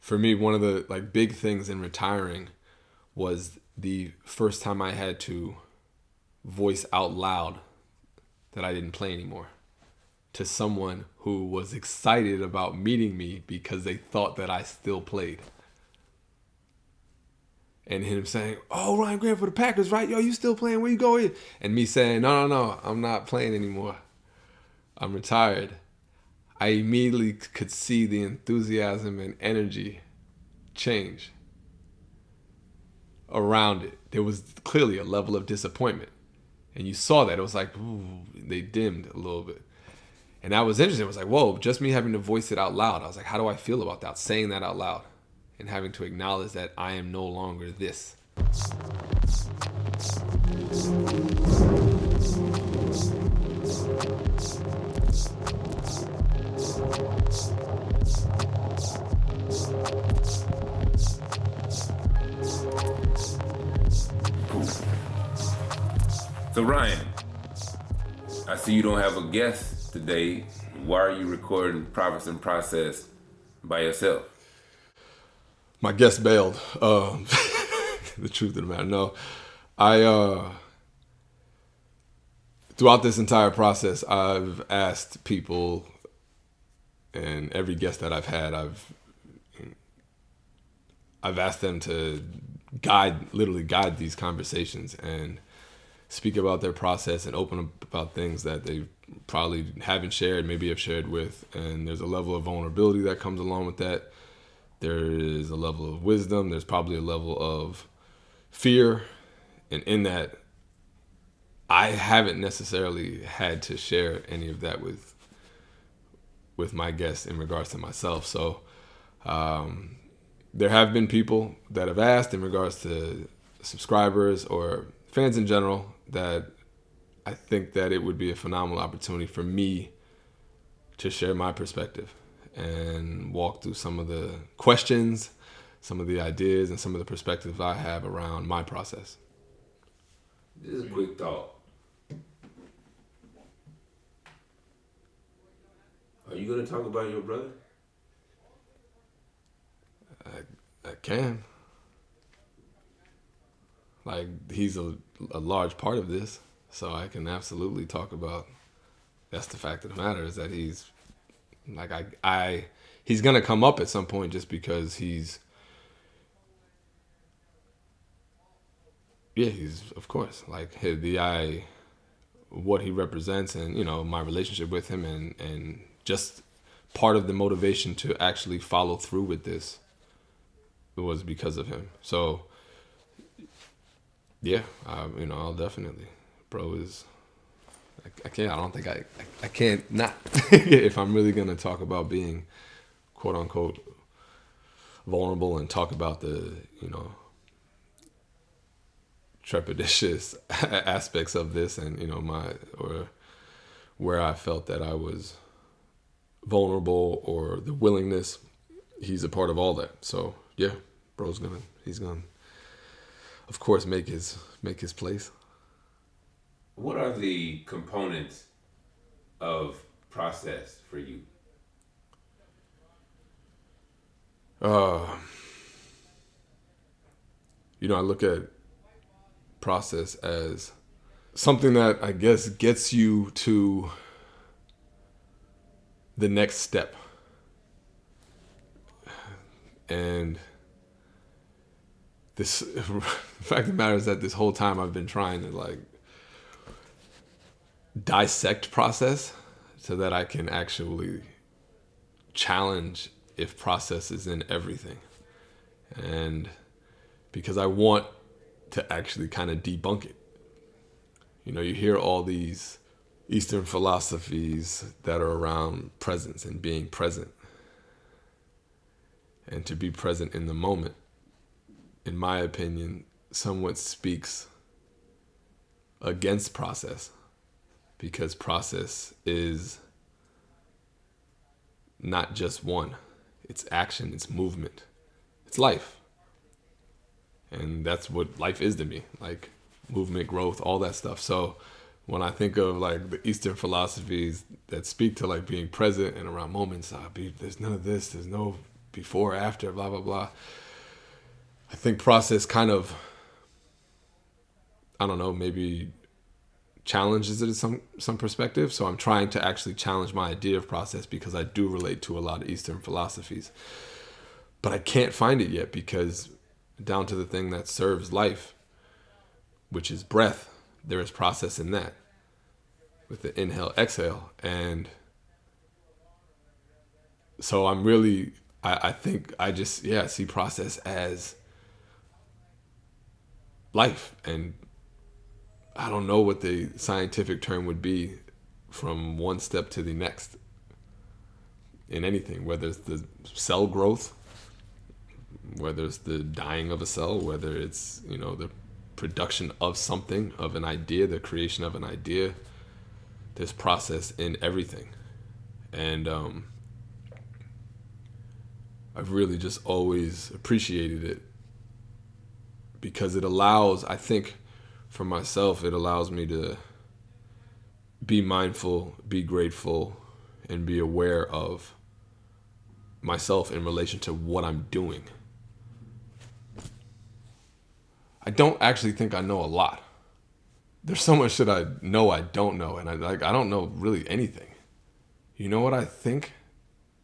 for me, one of the like big things in retiring was the first time I had to voice out loud that I didn't play anymore to someone who was excited about meeting me because they thought that I still played. And him saying, "Oh, Ryan Grant for the Packers, right? Yo, you still playing? Where you going?" And me saying, No, I'm not playing anymore. I'm retired." I immediately could see the enthusiasm and energy change around it. There was clearly a level of disappointment. And you saw that. It was like, ooh, they dimmed a little bit. And that was interesting. It was like, whoa, just me having to voice it out loud. I was like, how do I feel about that? Saying that out loud and having to acknowledge that I am no longer this. So Ryan, I see you don't have a guest today. Why are you recording Profits and Process by yourself? My guest bailed. The truth of the matter. No, I throughout this entire process, I've asked people, and every guest that I've had, I've asked them to literally guide these conversations and speak about their process and open up about things that they probably haven't shared, maybe have shared with. And there's a level of vulnerability that comes along with that. There is a level of wisdom. There's probably a level of fear. And in that, I haven't necessarily had to share any of that with my guests in regards to myself. So there have been people that have asked in regards to subscribers or fans in general that I think that it would be a phenomenal opportunity for me to share my perspective and walk through some of the questions, some of the ideas, and some of the perspectives I have around my process. This is a quick thought. Are you going to talk about your brother? I can. Like, he's a large part of this, so I can absolutely talk about. That's the fact of the matter, is that he's like he's gonna come up at some point just because he's of course like what he represents, and my relationship with him, and just part of the motivation to actually follow through with this was because of him. So yeah, I'll definitely. Bro is, I can't. I don't think I can't not. If I'm really gonna talk about being, quote unquote, vulnerable and talk about the trepidatious aspects of this, and where I felt that I was vulnerable, or the willingness. He's a part of all that. So yeah, he's gonna. Of course, make his place. What are the components of process for you? I look at process as something that I guess gets you to the next step. And the fact of the matter is that this whole time I've been trying to dissect process so that I can actually challenge if process is in everything. And because I want to actually kind of debunk it. You hear all these Eastern philosophies that are around presence and being present. And to be present in the moment, in my opinion, somewhat speaks against process, because process is not just one. It's action, it's movement, it's life. And that's what life is to me, like movement, growth, all that stuff. So when I think of the Eastern philosophies that speak to being present and around moments, there's none of this, there's no before, after, blah, blah, blah. I think process kind of, I don't know, maybe challenges it in some perspective. So I'm trying to actually challenge my idea of process because I do relate to a lot of Eastern philosophies. But I can't find it yet because down to the thing that serves life, which is breath, there is process in that with the inhale, exhale. And so I'm really, I think I just, see process as life. And I don't know what the scientific term would be from one step to the next in anything, whether it's the cell growth, whether it's the dying of a cell, whether it's, the production of something, of an idea, the creation of an idea. There's process in everything. And I've really just always appreciated it because it allows, I think, for myself, it allows me to be mindful, be grateful, and be aware of myself in relation to what I'm doing. I don't actually think I know a lot. There's so much that I know I don't know, and I don't know really anything. You know what I think?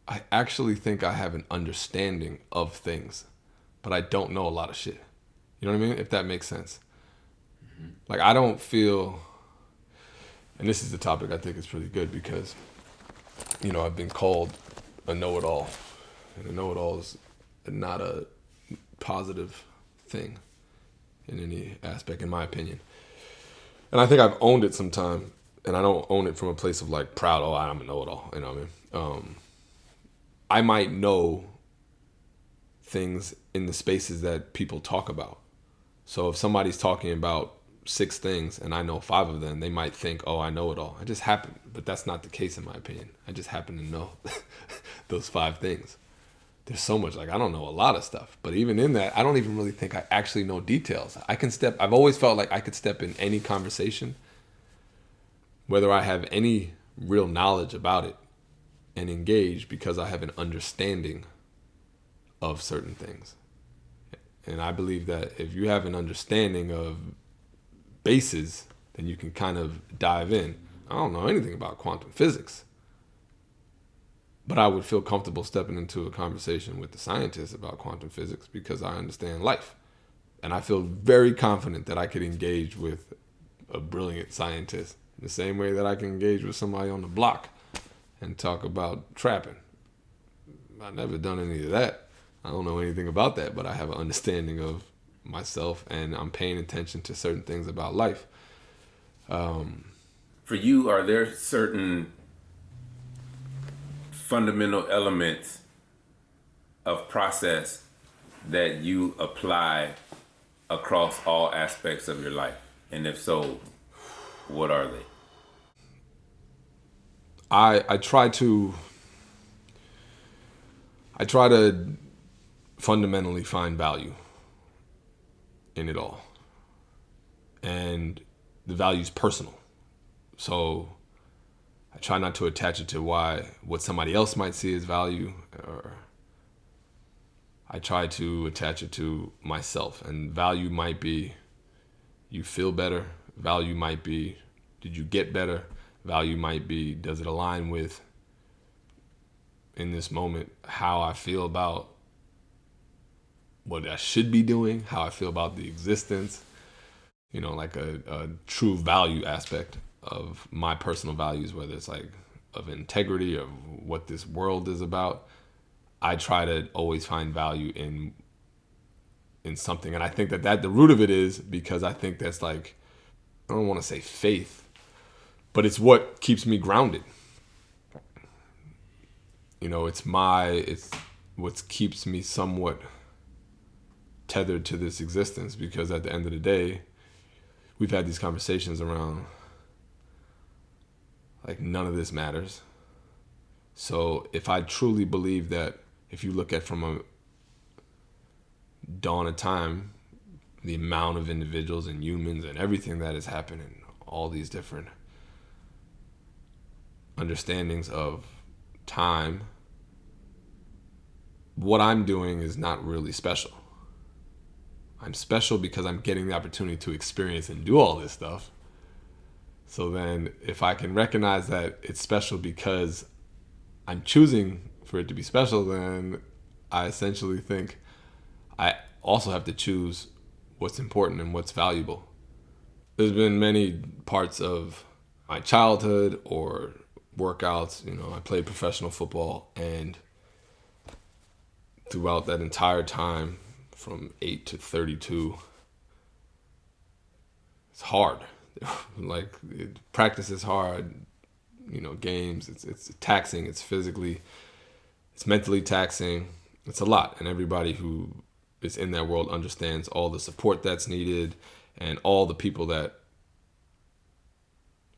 I actually think I have an understanding of things, but I don't know a lot of shit. You know what I mean? If that makes sense. Like, I don't feel, and this is the topic I think is pretty good because, I've been called a know-it-all, and a know-it-all is not a positive thing in any aspect, in my opinion. And I think I've owned it sometime, and I don't own it from a place of like proud, I'm a know-it-all, you know what I mean? I might know things in the spaces that people talk about. So if somebody's talking about 6 things and I know 5 of them, they might think, I know it all. I just happen, but that's not the case in my opinion. I just happen to know those 5 things. There's so much, I don't know a lot of stuff, but even in that, I don't even really think I actually know details. I've always felt like I could step in any conversation, whether I have any real knowledge about it, and engage because I have an understanding of certain things. And I believe that if you have an understanding of bases, then you can kind of dive in. I don't know anything about quantum physics, but I would feel comfortable stepping into a conversation with the scientists about quantum physics because I understand life. And I feel very confident that I could engage with a brilliant scientist in the same way that I can engage with somebody on the block and talk about trapping. I've never done any of that. I don't know anything about that, but I have an understanding of myself and I'm paying attention to certain things about life. For you, are there certain fundamental elements of process that you apply across all aspects of your life? And if so, what are they? I try to fundamentally find value in it all. And the value is personal. So I try not to attach it to what somebody else might see as value, or I try to attach it to myself. And value might be you feel better. Value might be did you get better? Value might be does it align with, in this moment, how I feel about what I should be doing, how I feel about the existence, like a true value aspect of my personal values, whether it's like of integrity or what this world is about. I try to always find value in something. And I think that the root of it is because I think that's like, I don't want to say faith, but it's what keeps me grounded. It's what keeps me somewhat tethered to this existence, because at the end of the day, we've had these conversations around like none of this matters. So if I truly believe that, if you look at from a dawn of time, the amount of individuals and humans and everything that has happened and all these different understandings of time, what I'm doing is not really special. I'm special because I'm getting the opportunity to experience and do all this stuff. So then if I can recognize that it's special because I'm choosing for it to be special, then I essentially think I also have to choose what's important and what's valuable. There's been many parts of my childhood or workouts, I played professional football, and throughout that entire time from 8 to 32, it's hard. Like, practice is hard, games, it's taxing, it's physically, it's mentally taxing. It's a lot, and everybody who is in that world understands all the support that's needed and all the people that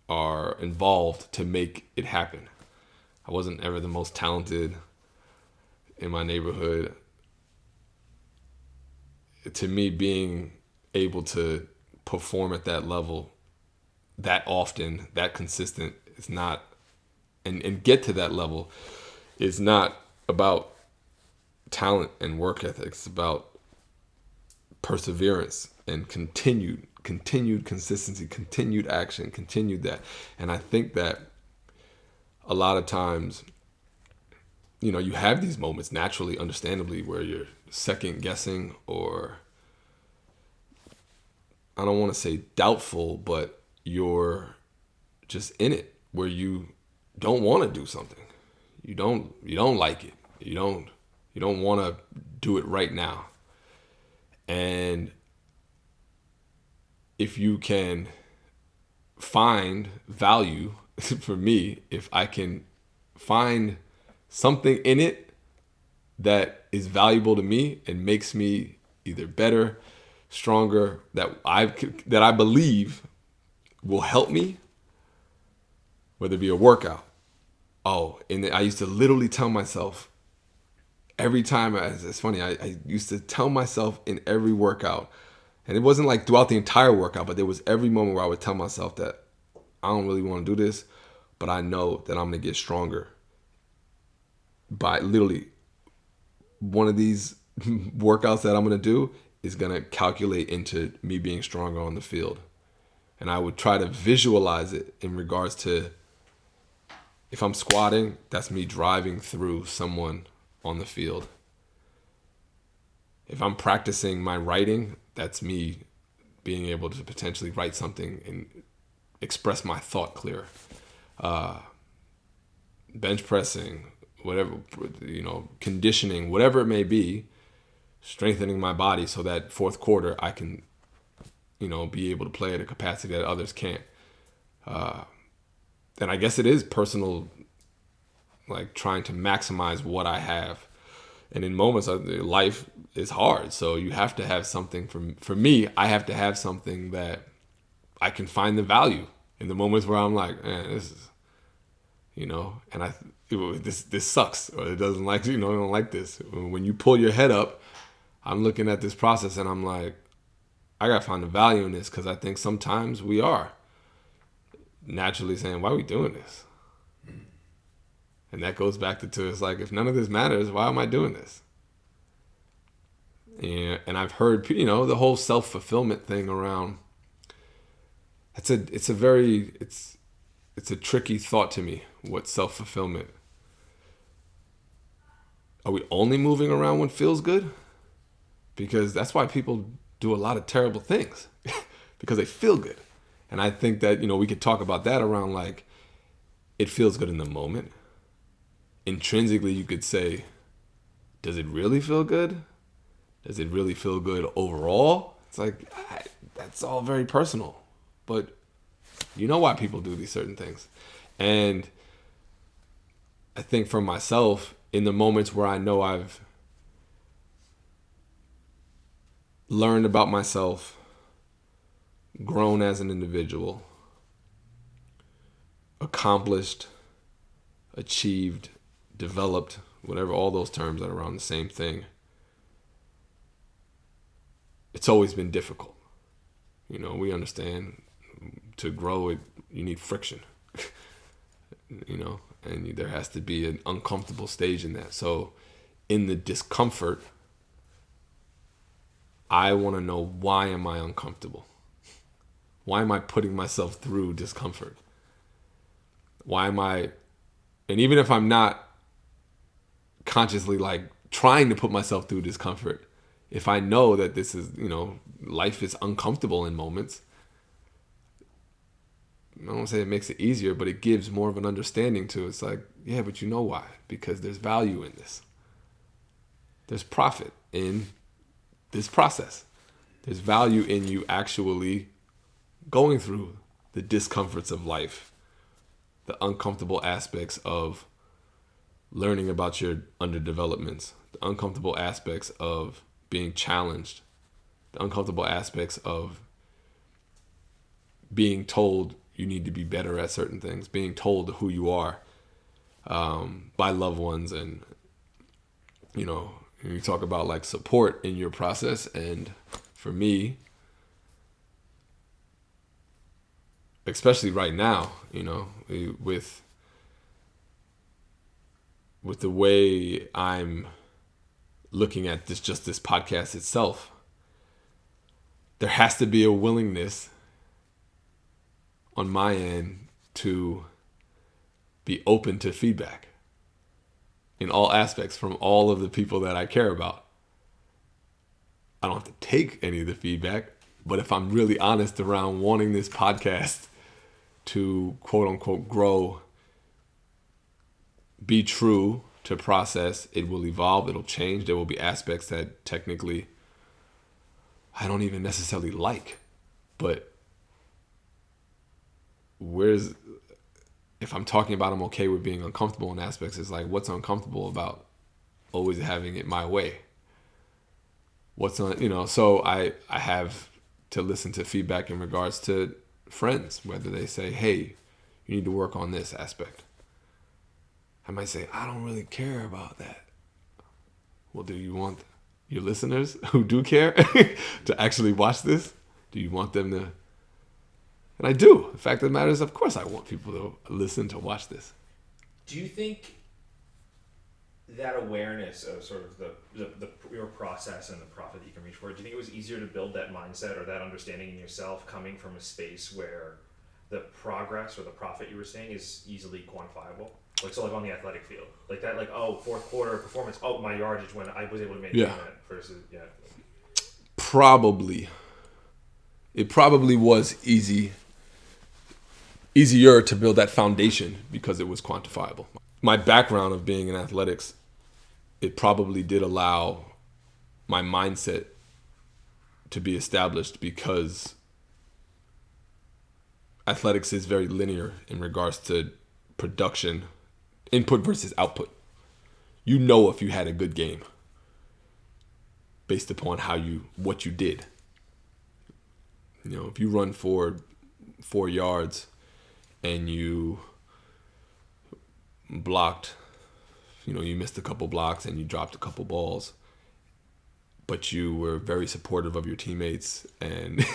are involved to make it happen. I wasn't ever the most talented in my neighborhood. To me, being able to perform at that level that often, that consistent, is not, and get to that level is not about talent and work ethic. It's about perseverance and continued consistency, continued action, continued that. And I think that a lot of times, you have these moments naturally, understandably, where you're second guessing, or I don't want to say doubtful, but you're just in it where you don't want to do something. You don't like it. You don't want to do it right now. And if you can find value, for me, if I can find something in it that is valuable to me and makes me either better, stronger, that I believe will help me, whether it be a workout. I used to literally tell myself every time. It's funny. I used to tell myself in every workout, and it wasn't like throughout the entire workout, but there was every moment where I would tell myself that I don't really want to do this, but I know that I'm going to get stronger by literally one of these workouts that I'm going to do is going to calculate into me being stronger on the field. And I would try to visualize it in regards to, if I'm squatting, that's me driving through someone on the field. If I'm practicing my writing, that's me being able to potentially write something and express my thought clearer. Bench pressing, whatever, conditioning, whatever it may be, strengthening my body so that fourth quarter I can, be able to play at a capacity that others can't. And I guess it is personal, like trying to maximize what I have. And in moments of life is hard. So you have to have something, for me, I have to have something that I can find the value in the moments where I'm like, man, this is, and this sucks, or it doesn't like, I don't like this. When you pull your head up, I'm looking at this process and I'm like, I got to find the value in this, because I think sometimes we are naturally saying, why are we doing this? And that goes back to it's like, if none of this matters, why am I doing this? Yeah, and I've heard, the whole self-fulfillment thing around. It's a tricky thought to me. What self-fulfillment? Are we only moving around when it feels good? Because that's why people do a lot of terrible things, because they feel good. And I think that, we could talk about that around, like, it feels good in the moment. Intrinsically, you could say, does it really feel good? Does it really feel good overall? It's like, that's all very personal. But you know why people do these certain things. And I think for myself, in the moments where I know I've learned about myself, grown as an individual, accomplished, achieved, developed, whatever, all those terms that are around the same thing, it's always been difficult. We understand to grow it, you need friction, and there has to be an uncomfortable stage in that. So in the discomfort, I want to know, why am I uncomfortable? Why am I putting myself through discomfort? Why am I, and even if I'm not consciously like trying to put myself through discomfort, if I know that this is, life is uncomfortable in moments, I don't say it makes it easier, but it gives more of an understanding to it. It's like, yeah, but you know why? Because there's value in this. There's profit in this process. There's value in you actually going through the discomforts of life, the uncomfortable aspects of learning about your underdevelopments, the uncomfortable aspects of being challenged, the uncomfortable aspects of being told you need to be better at certain things, being told who you are by loved ones. And, you talk about like support in your process. And for me, especially right now, with the way I'm looking at this podcast itself, there has to be a willingness on my end to be open to feedback in all aspects from all of the people that I care about. I don't have to take any of the feedback, but if I'm really honest around wanting this podcast to quote unquote grow, be true to process, it will evolve, it'll change. There will be aspects that technically I don't even necessarily like, but if I'm talking about I'm okay with being uncomfortable in aspects, it's like, what's uncomfortable about always having it my way? So I have to listen to feedback in regards to friends, whether they say, hey, you need to work on this aspect. I might say, I don't really care about that. Well, do you want your listeners who do care to actually watch this? Do you want them to? And I do. The fact of the matter is, of course, I want people to listen, to watch this. Do you think that awareness of sort of your process and the profit that you can reach for, do you think it was easier to build that mindset or that understanding in yourself coming from a space where the progress or the profit you were seeing is easily quantifiable? Like on the athletic field, like that, fourth quarter performance, my yardage when I was able to maintain that versus Probably. It probably was easier to build that foundation because it was quantifiable. My background of being in athletics, it probably did allow my mindset to be established because athletics is very linear in regards to production, input versus output. You know if you had a good game based upon what you did. If you run for 4 yards and you blocked, you missed a couple blocks and you dropped a couple balls, but you were very supportive of your teammates and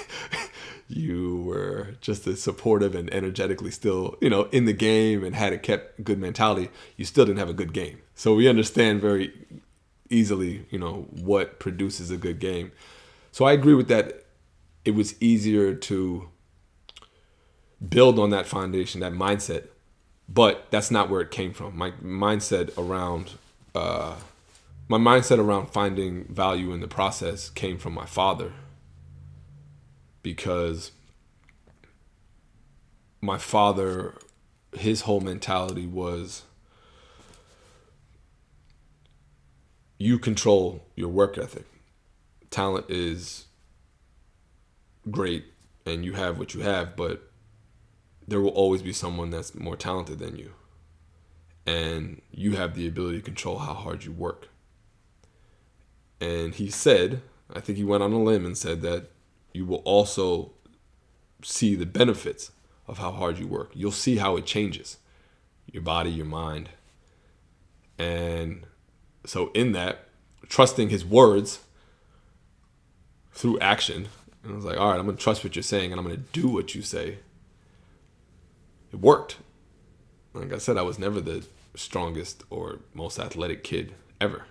you were just as supportive and energetically still, in the game and had kept good mentality, you still didn't have a good game. So we understand very easily, what produces a good game. So I agree with that. It was easier to build on that foundation, that mindset, but that's not where it came from. My mindset around finding value in the process came from my father, because my father, his whole mentality was, you control your work ethic. Talent is great and you have what you have, but there will always be someone that's more talented than you. And you have the ability to control how hard you work. And he said, I think he went on a limb and said that you will also see the benefits of how hard you work. You'll see how it changes your body, your mind. And so in that, trusting his words through action, and I was like, all right, I'm going to trust what you're saying and I'm going to do what you say. It worked. Like I said, I was never the strongest or most athletic kid ever.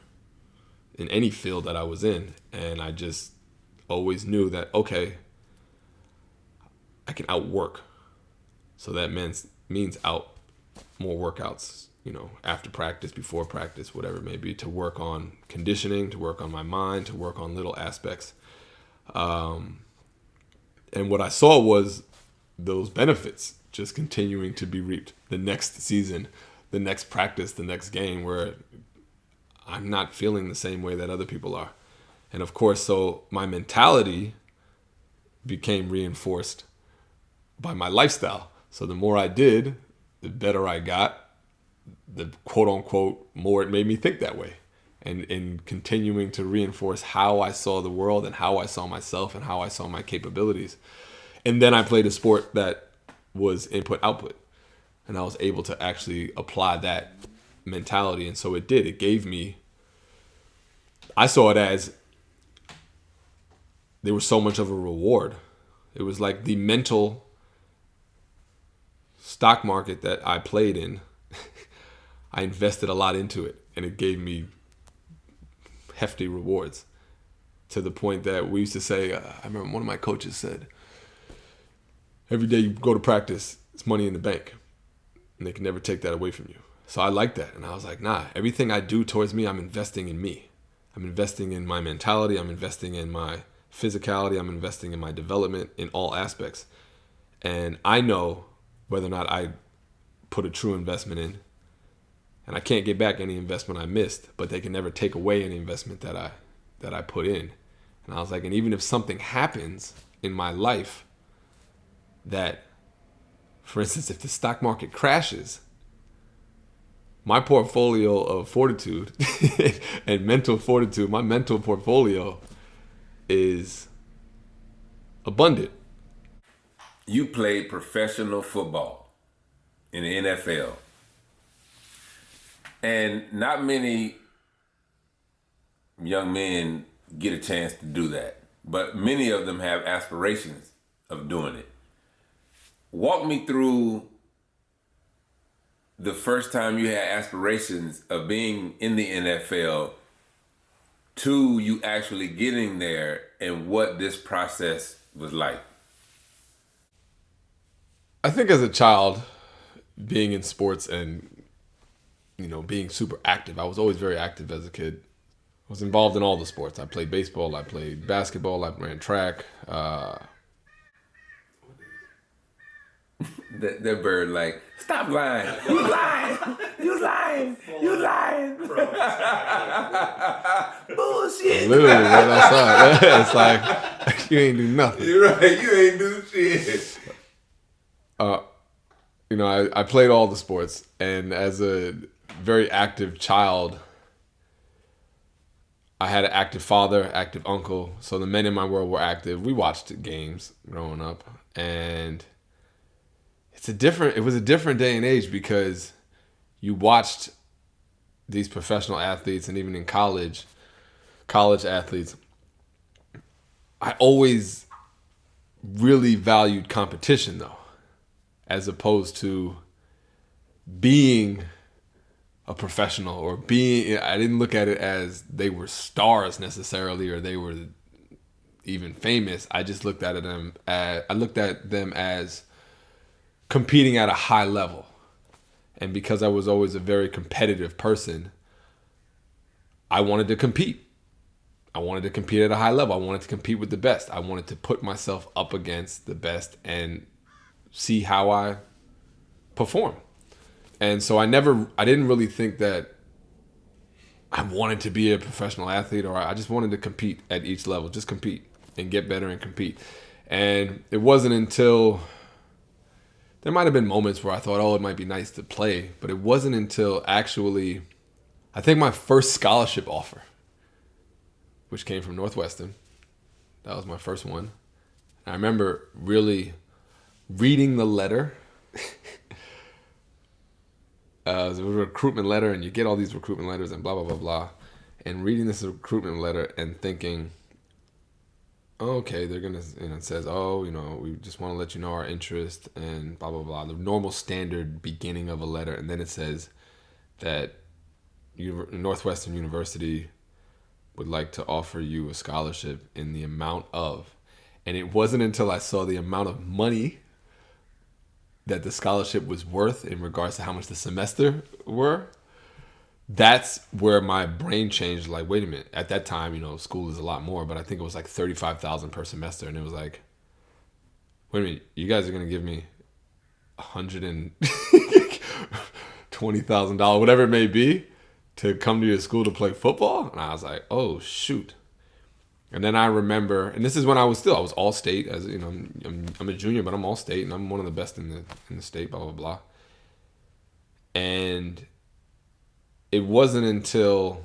in any field that I was in. And I just always knew that, okay, I can outwork. So that means out more workouts, after practice, before practice, whatever it may be, to work on conditioning, to work on my mind, to work on little aspects. And what I saw was those benefits just continuing to be reaped the next season, the next practice, the next game, where I'm not feeling the same way that other people are. And of course, so my mentality became reinforced by my lifestyle. So the more I did, the better I got, the quote unquote more it made me think that way. And in continuing to reinforce how I saw the world and how I saw myself and how I saw my capabilities. And then I played a sport that was input-output. And I was able to actually apply that mentality. And so it did. It gave me, I saw it as there was so much of a reward. It was like the mental stock market that I played in. I invested a lot into it, and it gave me hefty rewards, to the point that we used to say, I remember one of my coaches said, every day you go to practice, it's money in the bank, and they can never take that away from you. So I like that. And I was like, nah, everything I do towards me, I'm investing in me. I'm investing in my mentality. I'm investing in my physicality. I'm investing in my development in all aspects. And I know whether or not I put a true investment in. And I can't get back any investment I missed, but they can never take away any investment that I put in. And I was like, and even if something happens in my life that, for instance, if the stock market crashes, my portfolio of fortitude and mental fortitude, my mental portfolio is abundant. You played professional football in the NFL. And not many young men get a chance to do that. But many of them have aspirations of doing it. Walk me through the first time you had aspirations of being in the NFL to you actually getting there, and what this process was like. I think as a child, being in sports and being super active. I was always very active as a kid. I was involved in all the sports. I played baseball, I played basketball, I ran track. That bird like, stop lying. You lying. You lying. You lying. Bullshit. Literally what I saw. It's like, you ain't do nothing. You're right. You ain't do shit. I played all the sports, and as a very active child, I had an active father, active uncle. So the men in my world were active. We watched games growing up, and it was a different day and age, because you watched these professional athletes, and even in college athletes. I always really valued competition, though, as opposed to being a professional or I didn't look at it as they were stars necessarily, or they were even famous. I just looked at them as competing at a high level. And because I was always a very competitive person, I wanted to compete. I wanted to compete at a high level. I wanted to compete with the best. I wanted to put myself up against the best and see how I perform. And so I didn't really think that I wanted to be a professional athlete, or I just wanted to compete at each level, just compete and get better and compete. And it wasn't until, there might have been moments where I thought, oh, it might be nice to play, but it wasn't until actually, I think my first scholarship offer, which came from Northwestern, that was my first one. I remember really reading the letter. It was a recruitment letter, and you get all these recruitment letters and blah, blah, blah, blah. And reading this recruitment letter and thinking, oh, okay, they're going to, it says, we just want to let you know our interest and blah, blah, blah. The normal standard beginning of a letter. And then it says that Northwestern University would like to offer you a scholarship in the amount of, and it wasn't until I saw the amount of money that the scholarship was worth in regards to how much the semester were, that's where my brain changed. Like, wait a minute. At that time, school is a lot more, but I think it was like $35,000 per semester, and it was like, wait a minute, you guys are gonna give me $120,000, whatever it may be, to come to your school to play football? And I was like, oh shoot. And then I remember, and this is when I was all state, as you know, I'm a junior, but I'm all state, and I'm one of the best in the state, blah blah blah. And it wasn't until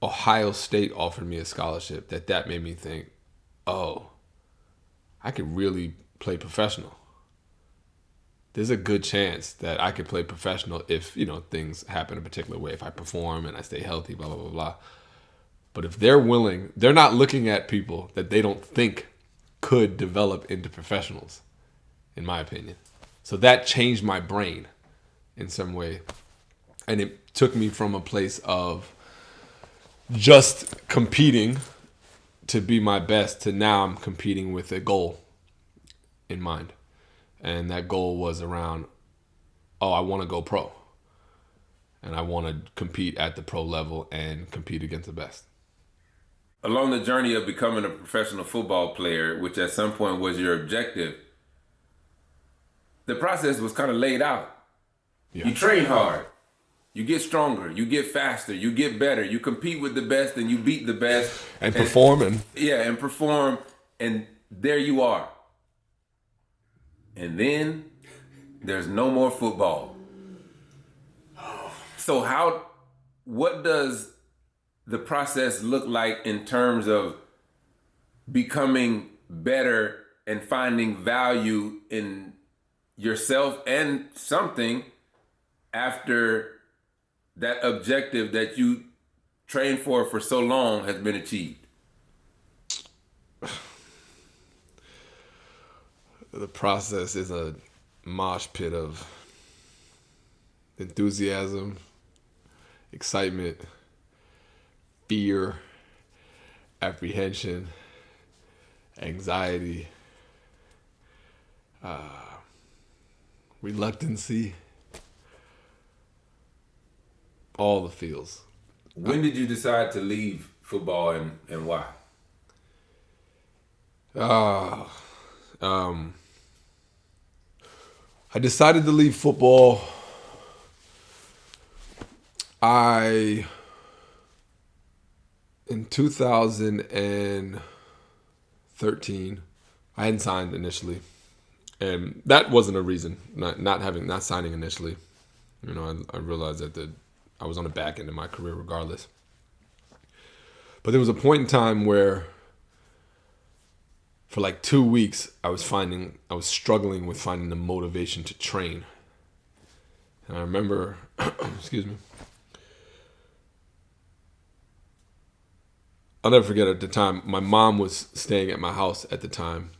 Ohio State offered me a scholarship that made me think, oh, I could really play professional. There's a good chance that I could play professional if, things happen a particular way, if I perform and I stay healthy, blah, blah, blah, blah. But if they're willing, they're not looking at people that they don't think could develop into professionals, in my opinion. So that changed my brain in some way. And it took me from a place of just competing to be my best to now I'm competing with a goal in mind. And that goal was around, I want to go pro. And I want to compete at the pro level and compete against the best. Along the journey of becoming a professional football player, which at some point was your objective, the process was kind of laid out. Yeah. You train hard. You get stronger. You get faster. You get better. You compete with the best and you beat the best. And perform. And perform. And there you are. And then there's no more football. So what does the process look like in terms of becoming better and finding value in yourself and something after that objective that you trained for so long has been achieved? The process is a mosh pit of enthusiasm, excitement, fear, apprehension, anxiety, reluctancy, all the feels. When did you decide to leave football and why? I decided to leave football. In 2013, I hadn't signed initially, and that wasn't a reason. Not signing initially. I realized that I was on the back end of my career regardless. But there was a point in time where, for like 2 weeks, I was struggling with finding the motivation to train. And I remember, excuse me. I'll never forget at the time, my mom was staying at my house at the time.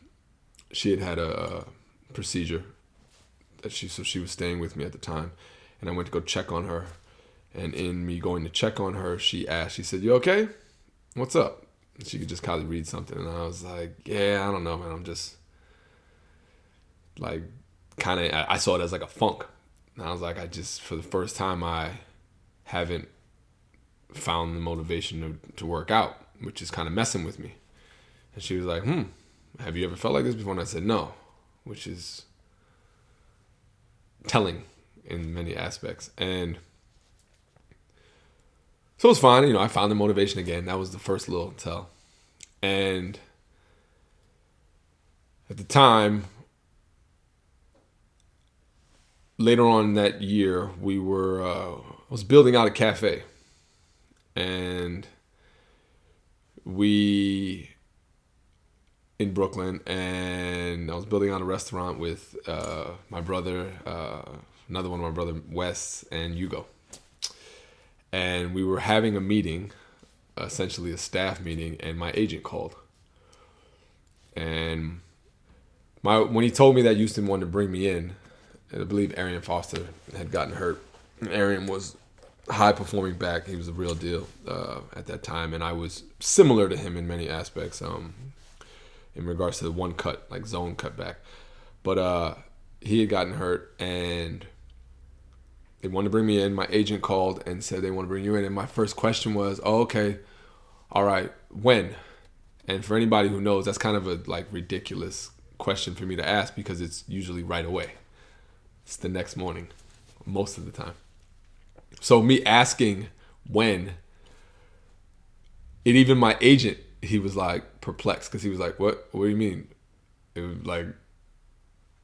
She had a procedure so she was staying with me at the time. And I went to go check on her. And in me going to check on her, she said, "You okay? What's up?" And she could just kind of read something. And I was like, "Yeah, I don't know, man. I'm just like I saw it as like a funk." And I was like, for the first time, I haven't found the motivation to work out, which is kind of messing with me. And she was like, have you ever felt like this before? And I said, no, which is telling in many aspects. And so it was fine. I found the motivation again. That was the first little tell. And at the time, later on that year, I was building out a cafe. And in Brooklyn, and I was building out a restaurant with my brother, another one of my brother, Wes, and Hugo. And we were having a meeting, essentially a staff meeting, and my agent called. And when he told me that Houston wanted to bring me in, I believe Arian Foster had gotten hurt. And Arian was high performing back. He was a real deal at that time, and I was similar to him in many aspects. In regards to the one cut, like zone cutback, but he had gotten hurt, and they wanted to bring me in. My agent called and said they want to bring you in, and my first question was, "Oh, okay, all right, when?" And for anybody who knows, that's kind of a like ridiculous question for me to ask because it's usually right away. It's the next morning, most of the time. So me asking when, and even my agent, he was like perplexed because he was like, "What? What do you mean?" It was like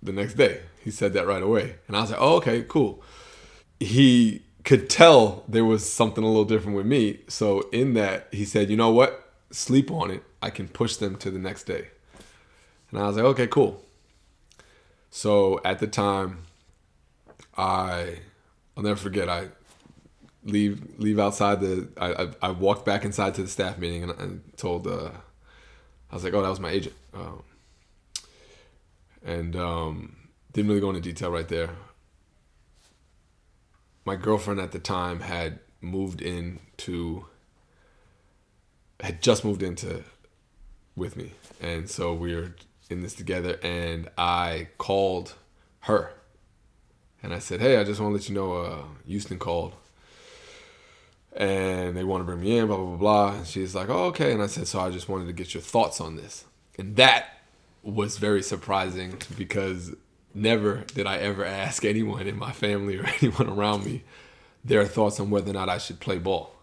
the next day. He said that right away, and I was like, "Oh, okay, cool." He could tell there was something a little different with me. So in that, he said, "You know what? Sleep on it. I can push them to the next day." And I was like, "Okay, cool." So at the time, I'll never forget. I leave outside I walked back inside to the staff meeting and told. I was like, "Oh, that was my agent," and didn't really go into detail right there. My girlfriend at the time had just moved into with me, and so we were in this together. And I called her, and I said, "Hey, I just want to let you know, Houston called, and they want to bring me in, blah blah blah blah." And she's like, "Oh, okay." And I said, "So I just wanted to get your thoughts on this," and that was very surprising because never did I ever ask anyone in my family or anyone around me their thoughts on whether or not I should play ball.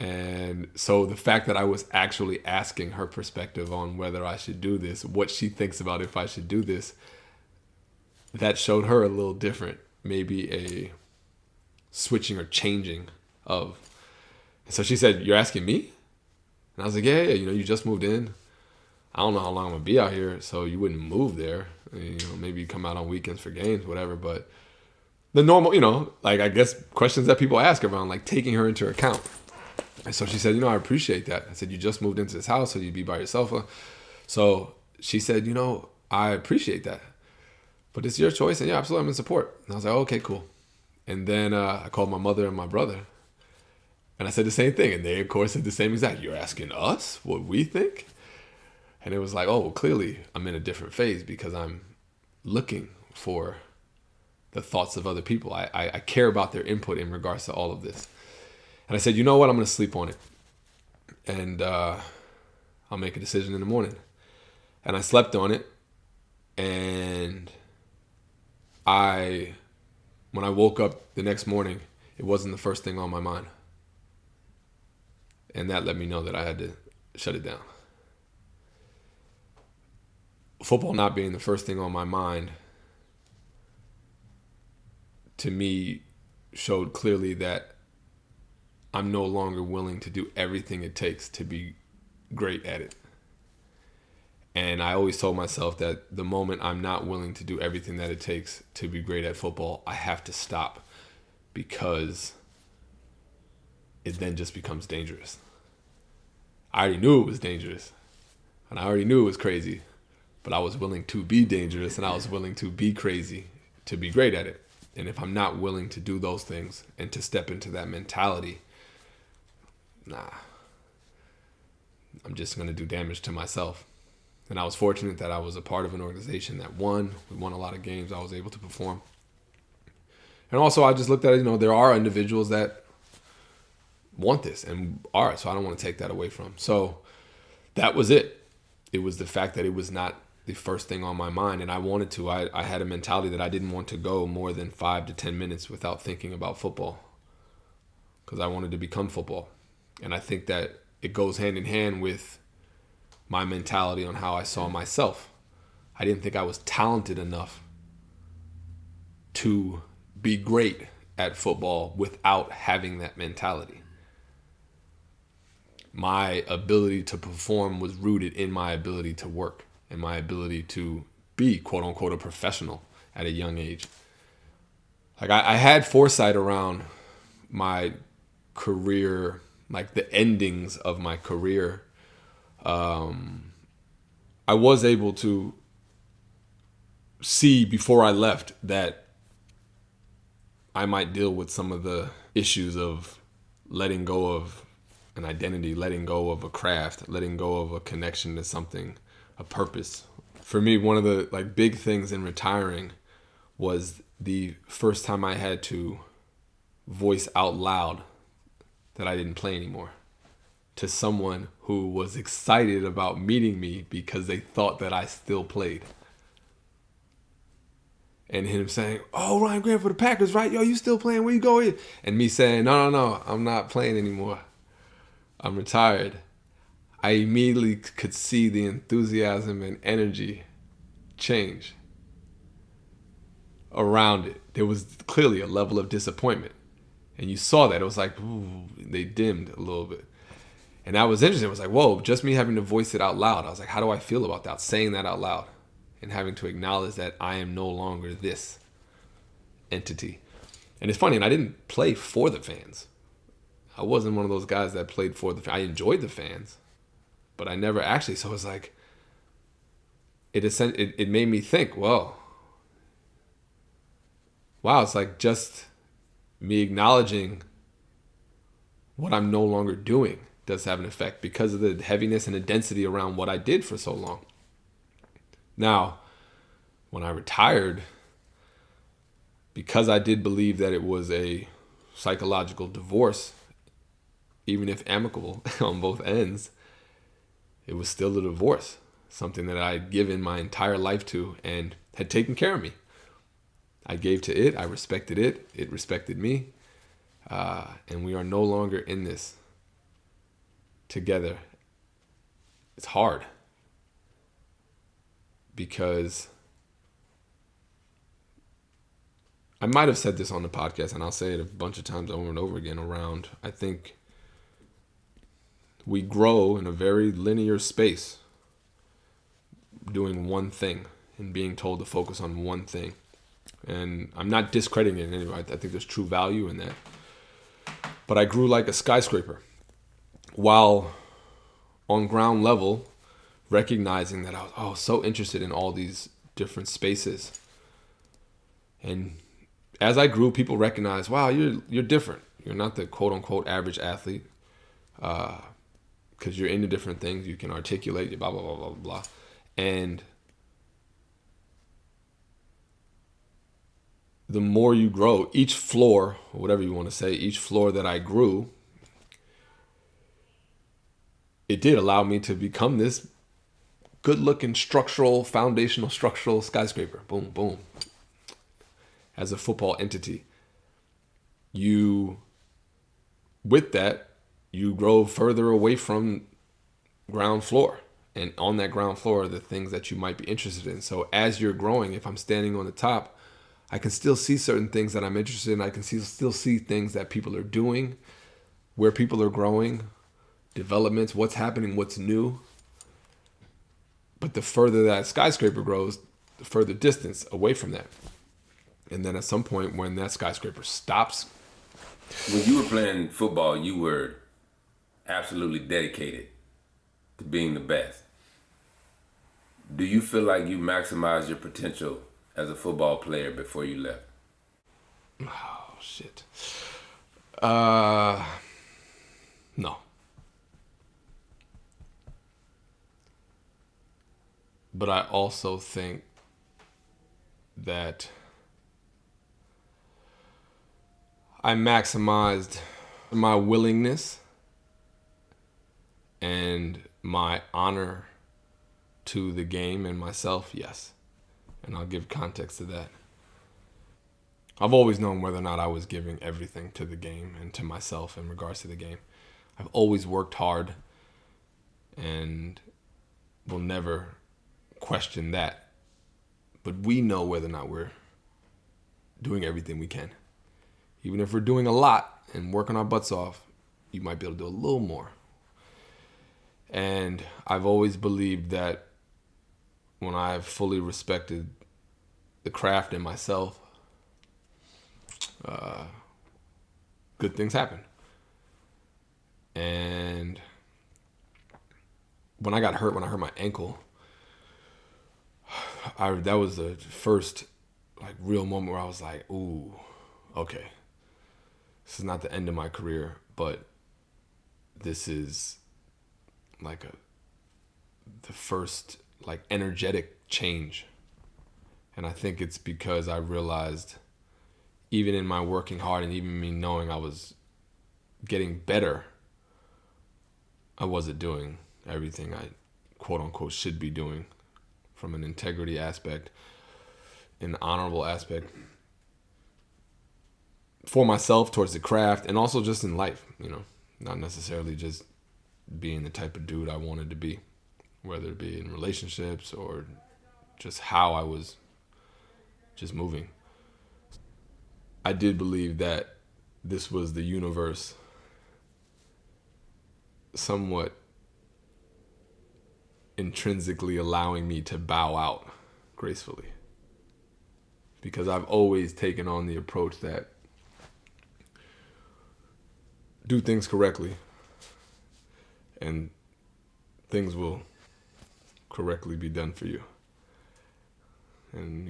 And so the fact that I was actually asking her perspective on whether I should do this, what she thinks about if I should do this, that showed her a little different, maybe a switching or changing of. So she said, "You're asking me?" And I was like, yeah, you just moved in. I don't know how long I'm gonna be out here, so you wouldn't move there. Maybe come out on weekends for games, whatever. But the normal, like I guess questions that people ask around, like taking her into account. And so she said, "I appreciate that." I said, "You just moved into this house, so you'd be by yourself." So she said, "I appreciate that, but it's your choice, and yeah, absolutely, I'm in support." And I was like, "Okay, cool." And then I called my mother and my brother, and I said the same thing, and they of course said the same exact. "You're asking us what we think?" And it was like, oh, well, clearly I'm in a different phase because I'm looking for the thoughts of other people. I care about their input in regards to all of this. And I said, "You know what? I'm going to sleep on it. And I'll make a decision in the morning." And I slept on it. And when I woke up the next morning, it wasn't the first thing on my mind. And that let me know that I had to shut it down. Football not being the first thing on my mind, to me, showed clearly that I'm no longer willing to do everything it takes to be great at it. And I always told myself that the moment I'm not willing to do everything that it takes to be great at football, I have to stop because it then just becomes dangerous. I already knew it was dangerous, and I already knew it was crazy. But I was willing to be dangerous and I was willing to be crazy to be great at it. And if I'm not willing to do those things and to step into that mentality, I'm just going to do damage to myself. And I was fortunate that I was a part of an organization that won. We won a lot of games. I was able to perform. And also I just looked at it, there are individuals that want this and are, so I don't want to take that away from them. So that was it. It was the fact that it was not the first thing on my mind, and I wanted to. I had a mentality that I didn't want to go more than 5 to 10 minutes without thinking about football because I wanted to become football. And I think that it goes hand in hand with my mentality on how I saw myself. I didn't think I was talented enough to be great at football without having that mentality. My ability to perform was rooted in my ability to work and my ability to be, quote unquote, a professional at a young age. Like I had foresight around my career, like the endings of my career. I was able to see before I left that I might deal with some of the issues of letting go of an identity, letting go of a craft, letting go of a connection to something, a purpose. For me, one of the like big things in retiring was the first time I had to voice out loud that I didn't play anymore to someone who was excited about meeting me because they thought that I still played. And him saying, "Oh, Ryan Grant for the Packers, right? Yo, you still playing? Where you going?" And me saying, No, I'm not playing anymore. I'm retired." I immediately could see the enthusiasm and energy change around it. There was clearly a level of disappointment. And you saw that. It was like, ooh, they dimmed a little bit. And that was interesting. It was like, whoa, just me having to voice it out loud. I was like, how do I feel about that? Saying that out loud and having to acknowledge that I am no longer this entity. And it's funny, and I didn't play for the fans. I wasn't one of those guys that played for the fans. I enjoyed the fans, but I never actually. So it was like, it made me think, well, wow, it's like just me acknowledging what I'm no longer doing does have an effect because of the heaviness and the density around what I did for so long. Now, when I retired, because I did believe that it was a psychological divorce, even if amicable on both ends, it was still a divorce, something that I had given my entire life to and had taken care of me. I gave to it, I respected it, it respected me, and we are no longer in this together. It's hard because I might have said this on the podcast, and I'll say it a bunch of times over and over again around, I think we grow in a very linear space doing one thing and being told to focus on one thing. And I'm not discrediting it anyway. I think there's true value in that. But I grew like a skyscraper while on ground level recognizing that I was so interested in all these different spaces. And as I grew, people recognized, wow, you're different. You're not the quote unquote average athlete because you're into different things. You can articulate, blah, blah, blah, blah, blah. And the more you grow, each floor, or whatever you want to say, each floor that I grew, it did allow me to become this good-looking foundational structural skyscraper. Boom, boom. As a football entity. With that, you grow further away from ground floor. And on that ground floor are the things that you might be interested in. So as you're growing, if I'm standing on the top, I can still see certain things that I'm interested in. I can still see things that people are doing, where people are growing, developments, what's happening, what's new. But the further that skyscraper grows, the further distance away from that. And then at some point when that skyscraper stops. When you were playing football, you were absolutely dedicated to being the best. Do you feel like you maximized your potential as a football player before you left? Oh, shit. No. But I also think that I maximized my willingness and my honor to the game and myself, yes. And I'll give context to that. I've always known whether or not I was giving everything to the game and to myself in regards to the game. I've always worked hard and will never question that. But we know whether or not we're doing everything we can. Even if we're doing a lot and working our butts off, you might be able to do a little more. And I've always believed that when I've fully respected the craft and myself, good things happen. And when I hurt my ankle, that was the first like real moment where I was like, ooh, okay, this is not the end of my career, but this is like the first like energetic change. And I think it's because I realized, even in my working hard and even me knowing I was getting better, I wasn't doing everything I quote unquote should be doing from an integrity aspect, an honorable aspect for myself, towards the craft, and also just in life, not necessarily just being the type of dude I wanted to be, whether it be in relationships or just how I was just moving. I did believe that this was the universe somewhat intrinsically allowing me to bow out gracefully, because I've always taken on the approach that do things correctly and things will correctly be done for you. And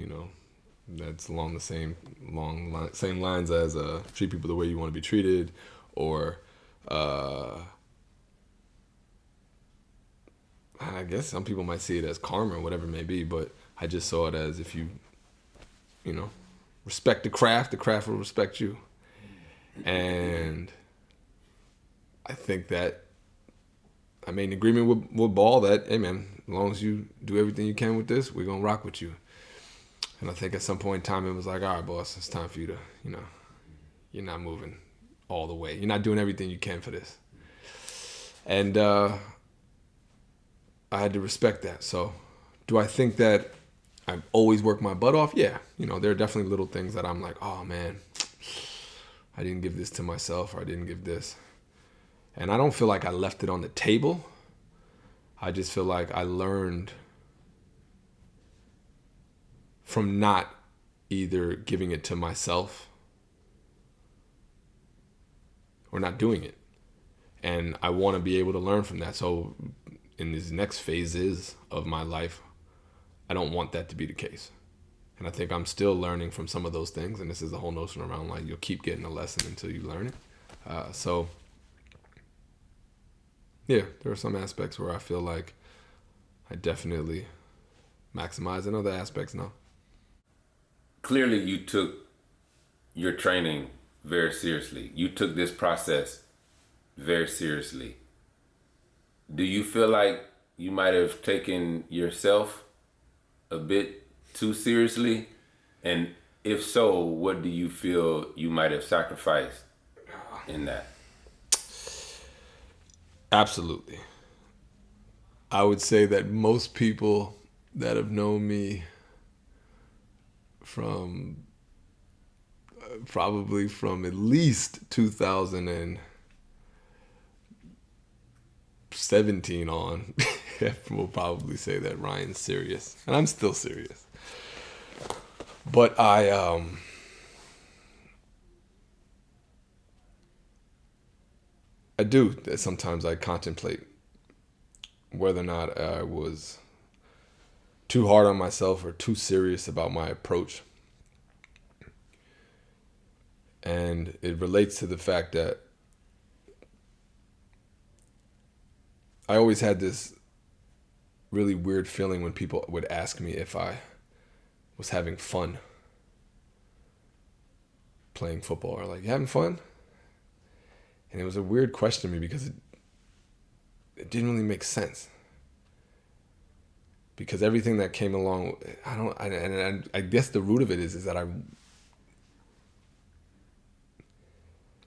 that's along the same lines as treat people the way you want to be treated, or I guess some people might see it as karma or whatever it may be, but I just saw it as, if you respect the craft will respect you. And I think that I made an agreement with Ball that, hey man, as long as you do everything you can with this, we're gonna rock with you. And I think at some point in time, it was like, all right, boss, it's time for you to, you're not moving all the way. You're not doing everything you can for this. And I had to respect that. So do I think that I've always worked my butt off? Yeah. There are definitely little things that I'm like, oh man, I didn't give this to myself, or I didn't give this. And I don't feel like I left it on the table. I just feel like I learned from not either giving it to myself or not doing it. And I want to be able to learn from that. So in these next phases of my life, I don't want that to be the case. And I think I'm still learning from some of those things. And this is the whole notion around, like, you'll keep getting a lesson until you learn it. So yeah, there are some aspects where I feel like I definitely maximize, and other aspects, no. Clearly, you took your training very seriously. You took this process very seriously. Do you feel like you might have taken yourself a bit too seriously? And if so, what do you feel you might have sacrificed in that? Absolutely. I would say that most people that have known me from probably from at least 2017 on will probably say that Ryan's serious, and I'm still serious. But I do. Sometimes I contemplate whether or not I was too hard on myself or too serious about my approach. And it relates to the fact that I always had this really weird feeling when people would ask me if I was having fun playing football, or like, you having fun? And it was a weird question to me because it didn't really make sense. Because everything that came along, I guess the root of it is that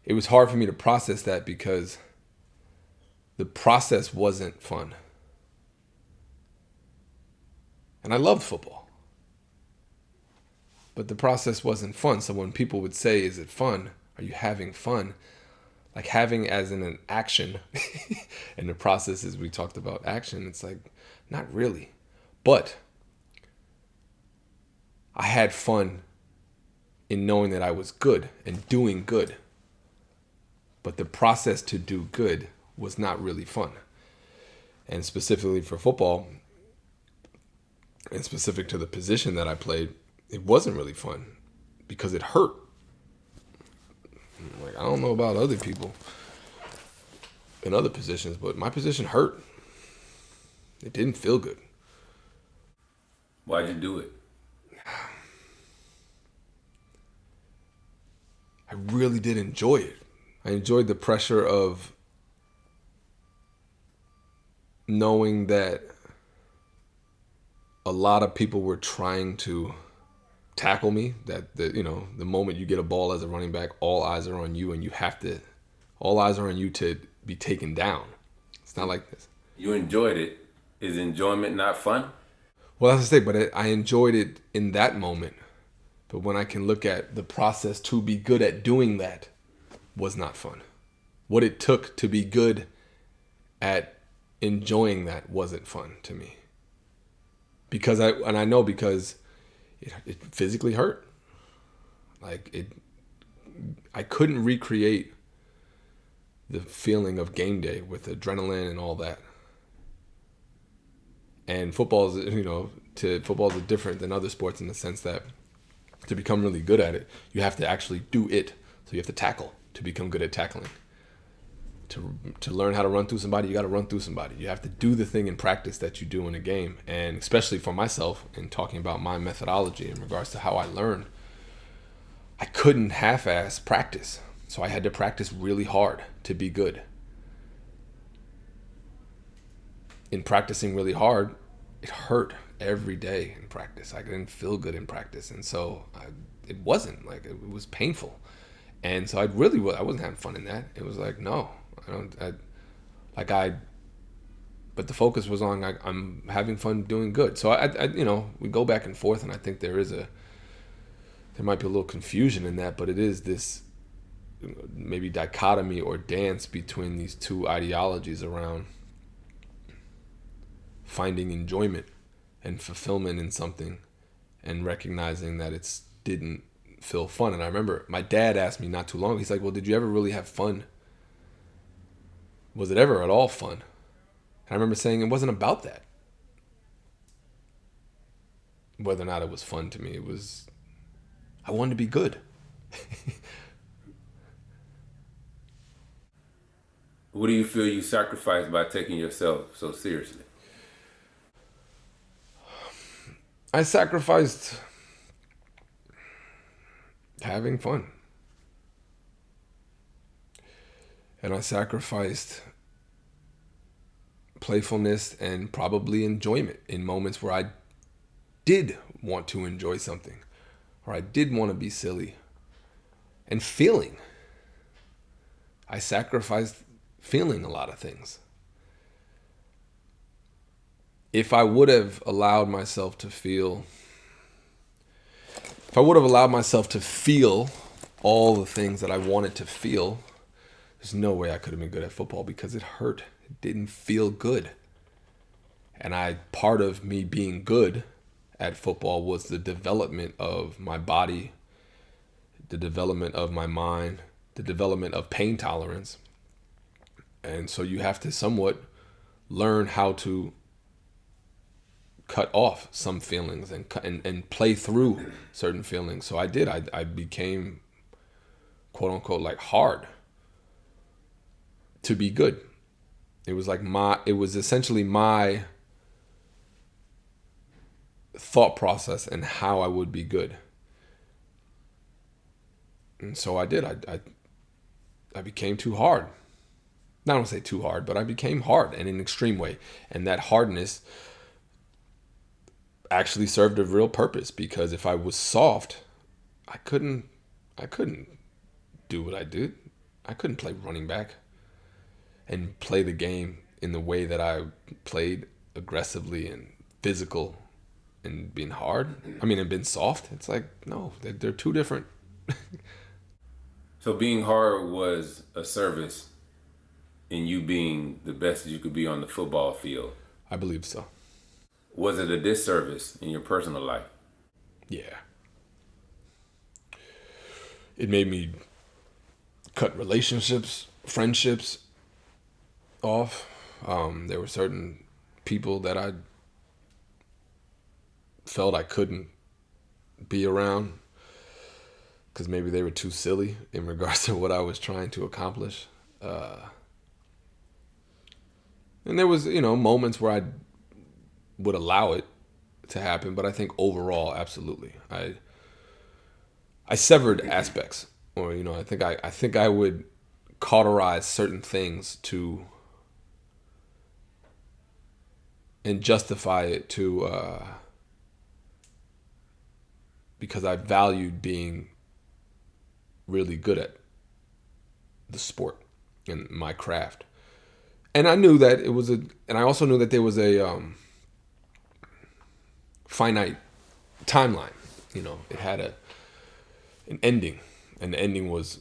it was hard for me to process that, because the process wasn't fun. And I loved football, but the process wasn't fun. So when people would say, is it fun? Are you having fun? Like, having as in an action, and the process is, we talked about action, it's like, not really. But I had fun in knowing that I was good and doing good. But the process to do good was not really fun. And specifically for football, and specific to the position that I played, it wasn't really fun because it hurt. I don't know about other people in other positions, but my position hurt. It didn't feel good. Why'd you do it? I really did enjoy it. I enjoyed the pressure of knowing that a lot of people were trying to tackle me, that the moment you get a ball as a running back, all eyes are on you, and all eyes are on you to be taken down. It's not like this. You enjoyed it. Is enjoyment not fun? Well, that's the thing, but I enjoyed it in that moment. But when I can look at the process to be good at doing that was not fun. What it took to be good at enjoying that wasn't fun to me. Because I know because it physically hurt. I couldn't recreate the feeling of game day with adrenaline and all that. And football is different than other sports in the sense that to become really good at it, you have to actually do it. So you have to tackle to become good at tackling. To learn how to run through somebody, you got to run through somebody. You have to do the thing in practice that you do in a game. And especially for myself, in talking about my methodology in regards to how I learn, I couldn't half-ass practice. So I had to practice really hard to be good. In practicing really hard, it hurt every day in practice. I didn't feel good in practice. And so it was painful. And so I wasn't having fun in that. It was like, no, but the focus was on, I'm having fun doing good. So we go back and forth, and I think there might be a little confusion in that, but it is this maybe dichotomy or dance between these two ideologies around finding enjoyment and fulfillment in something and recognizing that it didn't feel fun. And I remember my dad asked me not too long, he's like, well, did you ever really have fun? Was it ever at all fun? And I remember saying it wasn't about that. Whether or not it was fun to me, I wanted to be good. What do you feel you sacrificed by taking yourself so seriously? I sacrificed having fun. And I sacrificed playfulness and probably enjoyment in moments where I did want to enjoy something, or I did want to be silly. And feeling. I sacrificed feeling a lot of things. If I would have allowed myself to feel all the things that I wanted to feel, there's no way I could have been good at football because it hurt. It didn't feel good. And part of me being good at football was the development of my body, the development of my mind, the development of pain tolerance. And so you have to somewhat learn how to cut off some feelings and play through certain feelings. So I did. I became, quote unquote, like hard to be good. It was essentially my thought process and how I would be good. And so I did. I became too hard. I don't say too hard, but I became hard in an extreme way. And that hardness actually served a real purpose, because if I was soft, I couldn't do what I did. I couldn't play running back and play the game in the way that I played, aggressively and physical and being hard. And being soft. It's like, no, they're two different. So being hard was a service in you being the best you could be on the football field. I believe so. Was it a disservice in your personal life? Yeah. It made me cut relationships, friendships off. There were certain people that I felt I couldn't be around because maybe they were too silly in regards to what I was trying to accomplish. And there was, moments where I would allow it to happen, but I think overall, absolutely, I severed aspects, or I think I would cauterize certain things to and justify it to because I valued being really good at the sport and my craft. And I knew that and I also knew that there was a finite timeline. It had an ending, and the ending was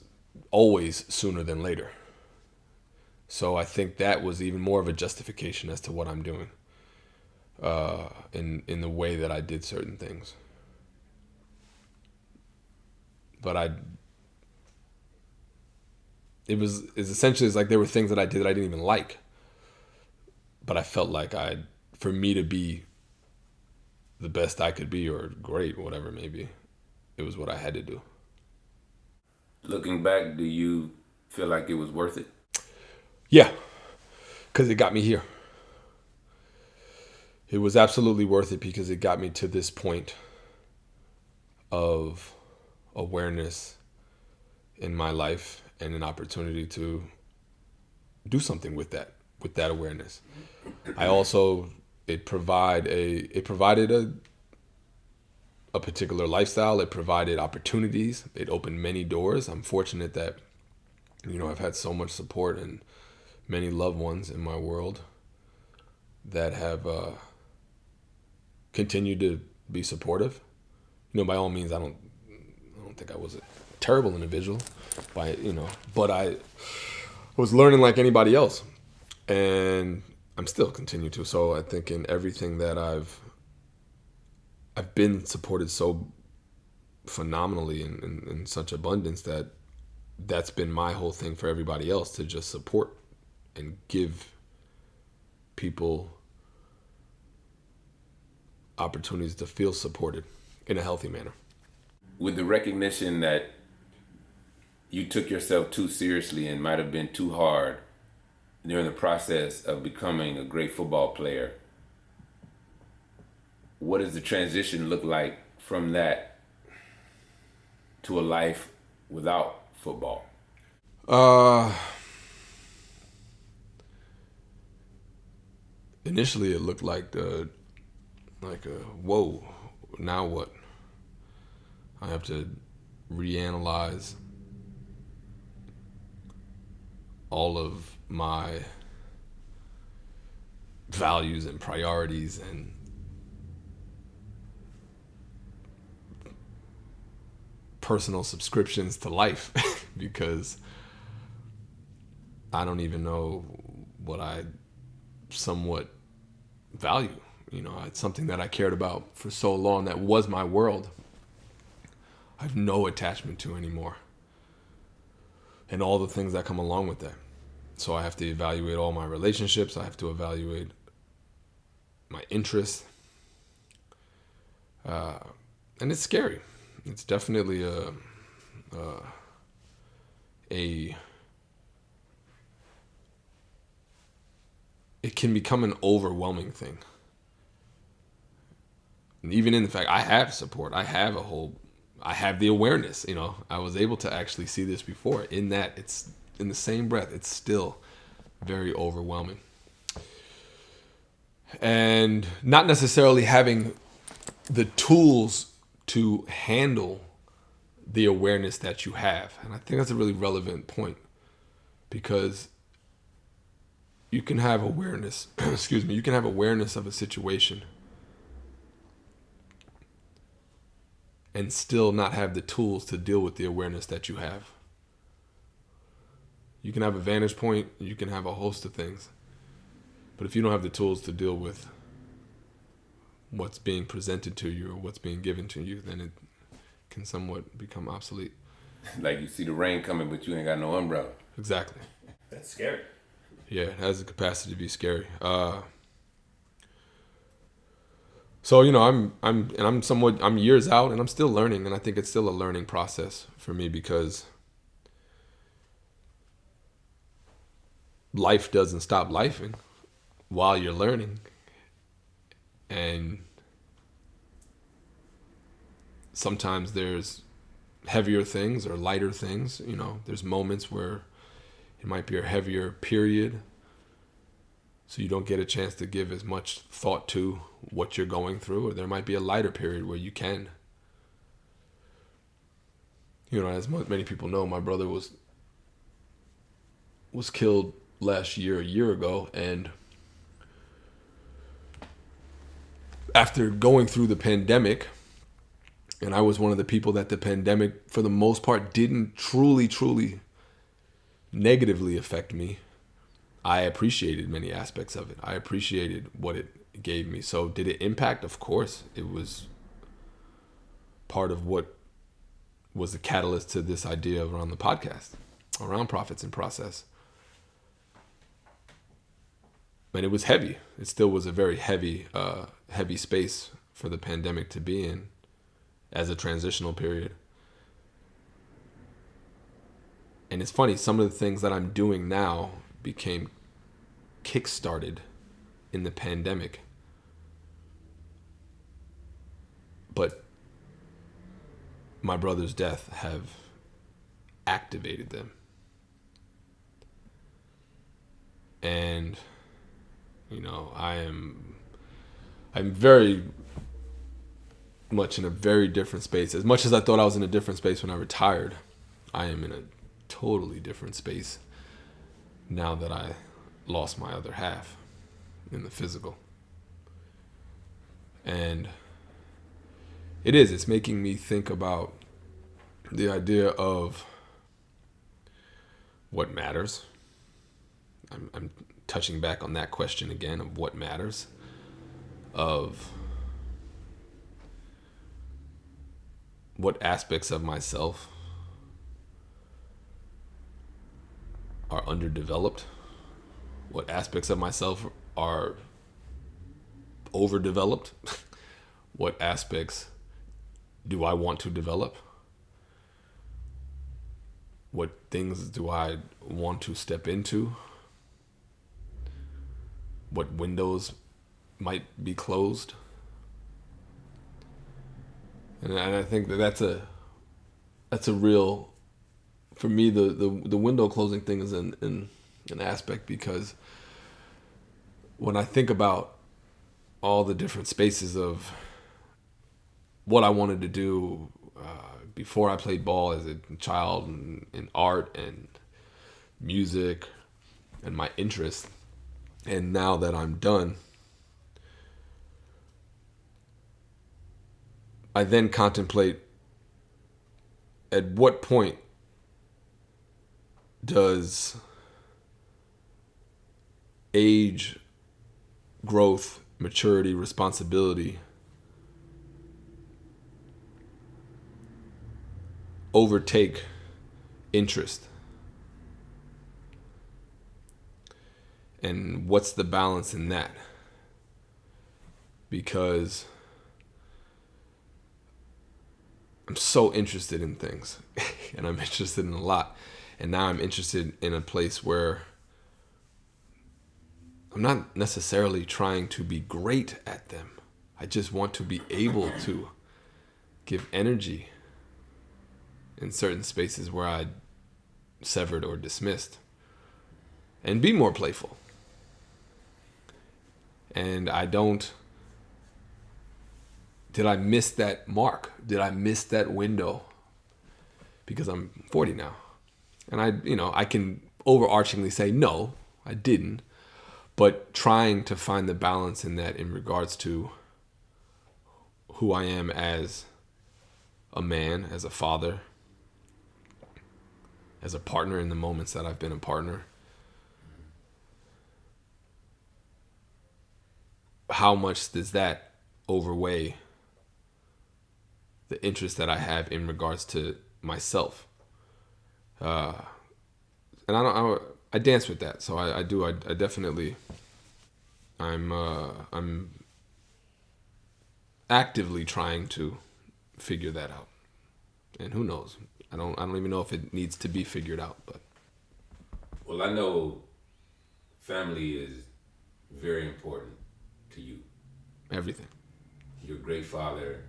always sooner than later. So I think that was even more of a justification as to what I'm doing, in the way that I did certain things. But it's essentially like there were things that I did that I didn't even like, but I felt like for me to be the best I could be, or great, whatever it may be, it was what I had to do. Looking back, do you feel like it was worth it? Yeah, because it got me here. It was absolutely worth it because it got me to this point of awareness in my life and an opportunity to do something with that awareness. It provided a particular lifestyle. It provided opportunities. It opened many doors. I'm fortunate that, I've had so much support and many loved ones in my world that have continued to be supportive. By all means, I don't think I was a terrible individual, but I was learning like anybody else, and I'm still continue to. So I think in everything that I've been supported so phenomenally in such abundance that's been my whole thing for everybody else, to just support and give people opportunities to feel supported in a healthy manner. With the recognition that you took yourself too seriously and might have been too hard during the process of becoming a great football player, what does the transition look like from that to a life without football? Initially it looked like whoa, now what? I have to reanalyze all of my values and priorities and personal subscriptions to life because I don't even know what I somewhat value. It's something that I cared about for so long, that was my world. I have no attachment to anymore. And all the things that come along with that. So I have to evaluate all my relationships. I have to evaluate my interests. And it's scary. It's definitely it can become an overwhelming thing. And even in the fact I have support, I have the awareness, I was able to actually see this before. In that, it's in the same breath, it's still very overwhelming. And not necessarily having the tools to handle the awareness that you have. And I think that's a really relevant point, because you can have awareness, you can have awareness of a situation and still not have the tools to deal with the awareness that you have. You can have a vantage point, you can have a host of things, but if you don't have the tools to deal with what's being presented to you or what's being given to you, then it can somewhat become obsolete. Like you see the rain coming, but you ain't got no umbrella. Exactly. That's scary. Yeah, it has the capacity to be scary. So, I'm years out and I'm still learning, and I think it's still a learning process for me because life doesn't stop lifing while you're learning. And sometimes there's heavier things or lighter things. There's moments where it might be a heavier period, so you don't get a chance to give as much thought to what you're going through, or there might be a lighter period where you can. As many people know, my brother was killed a year ago, and after going through the pandemic, and I was one of the people that the pandemic, for the most part, didn't truly negatively affect me. I appreciated many aspects of it. I appreciated what it gave me. So did it impact? Of course. It was part of what was the catalyst to this idea around the podcast, around Profits in Process. And it was heavy. It still was a very heavy space for the pandemic to be in as a transitional period. And it's funny, some of the things that I'm doing now became kickstarted in the pandemic. But my brother's death have activated them. And I'm very much in a very different space. As much as I thought I was in a different space when I retired, I am in a totally different space now that I lost my other half in the physical. And it's making me think about the idea of what matters. I'm touching back on that question again of what matters, of what aspects of myself are underdeveloped, what aspects of myself are overdeveloped, what aspects do I want to develop, what things do I want to step into, what windows might be closed. And I think that's a real, for me, the window closing thing is an aspect, because when I think about all the different spaces of what I wanted to do before I played ball as a child, in art and music and my interests, and now that I'm done, I then contemplate, at what point does age, growth, maturity, responsibility overtake interest? And what's the balance in that? Because I'm so interested in things and I'm interested in a lot. And now I'm interested in a place where I'm not necessarily trying to be great at them. I just want to be able to give energy in certain spaces where I severed or dismissed, and be more playful. And did I miss that mark? Did I miss that window? Because I'm 40 now. And I can overarchingly say, no, I didn't. But trying to find the balance in that in regards to who I am as a man, as a father, as a partner in the moments that I've been a partner. How much does that overweigh the interest that I have in regards to myself? And I dance with that. So I definitely, I'm actively trying to figure that out. And who knows? I don't even know if it needs to be figured out, but Well, I know family is very important to you. everything. You're a great father,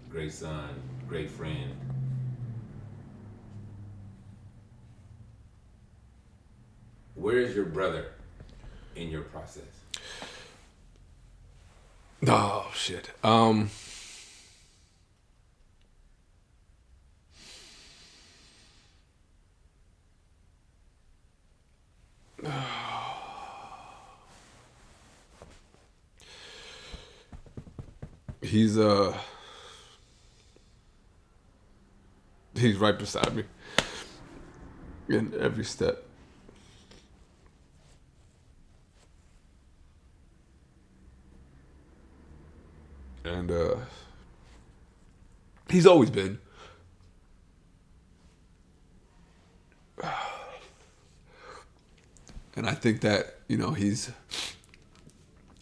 great son, great friend. Where is your brother in your process? Oh shit. He's he's right beside me in every step. And he's always been. And I think that,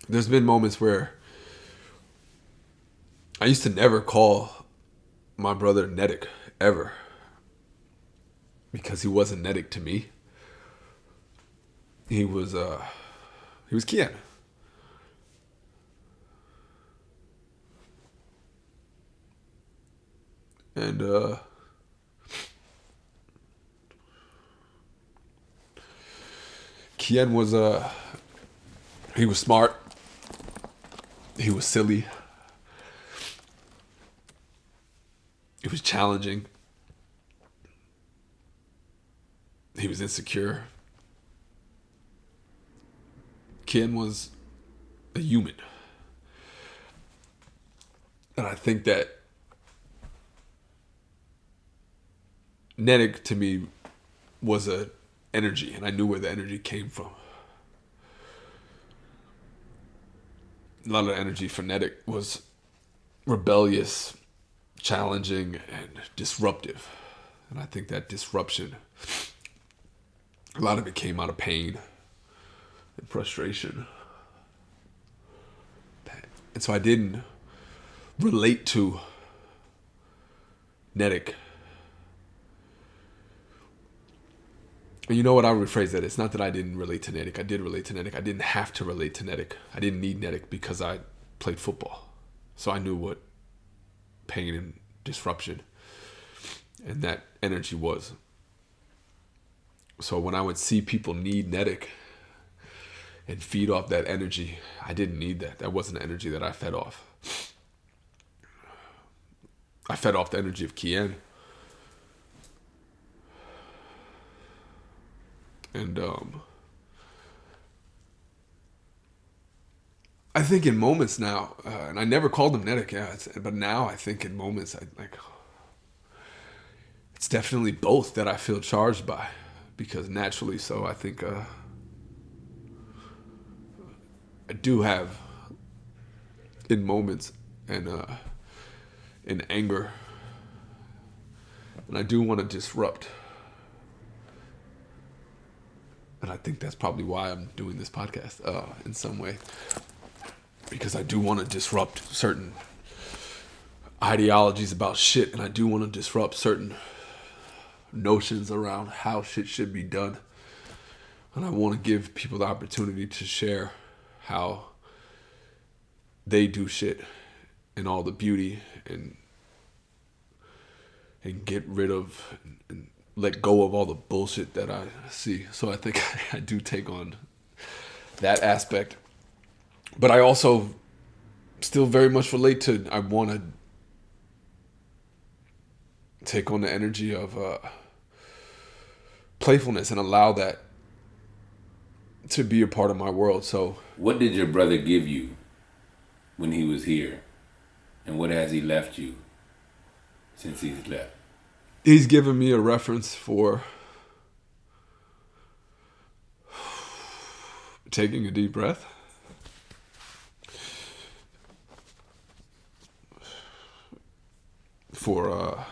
there's been moments where I used to never call my brother Netic ever, because he wasn't Netic to me. He was Kian. And Kian was he was smart. He was silly. It was challenging. He was insecure. Kian was a human. And I think that Netic to me was a energy, and I knew where the energy came from. A lot of the energy for Netic was rebellious, challenging, and disruptive. And I think that disruption, a lot of it came out of pain and frustration. And so I didn't relate to Netic. And you know what? I'll rephrase that. It's not that I didn't relate to Netic. I did relate to Netic. I didn't have to relate to Netic. I didn't need Netic because I played football. So I knew what pain and disruption and that energy was. So when I would see people need Netic and feed off that energy, I didn't need that. That wasn't the energy that I fed off. I fed off the energy of Kian. And I think in moments now, and I never called him Netic, but now I think in moments, it's definitely both that I feel charged by, because naturally so, I think I do have in moments and in anger, and I do want to disrupt. And I think that's probably why I'm doing this podcast in some way. Because I do want to disrupt certain ideologies about shit. And I do want to disrupt certain notions around how shit should be done. And I want to give people the opportunity to share how they do shit and all the beauty and get rid of and let go of all the bullshit that I see. So I think I do take on that aspect. But I also still very much relate to, I want to take on the energy of playfulness and allow that to be a part of my world. So what did your brother give you when he was here? And what has he left you since he's left? He's given me a reference for taking a deep breath, for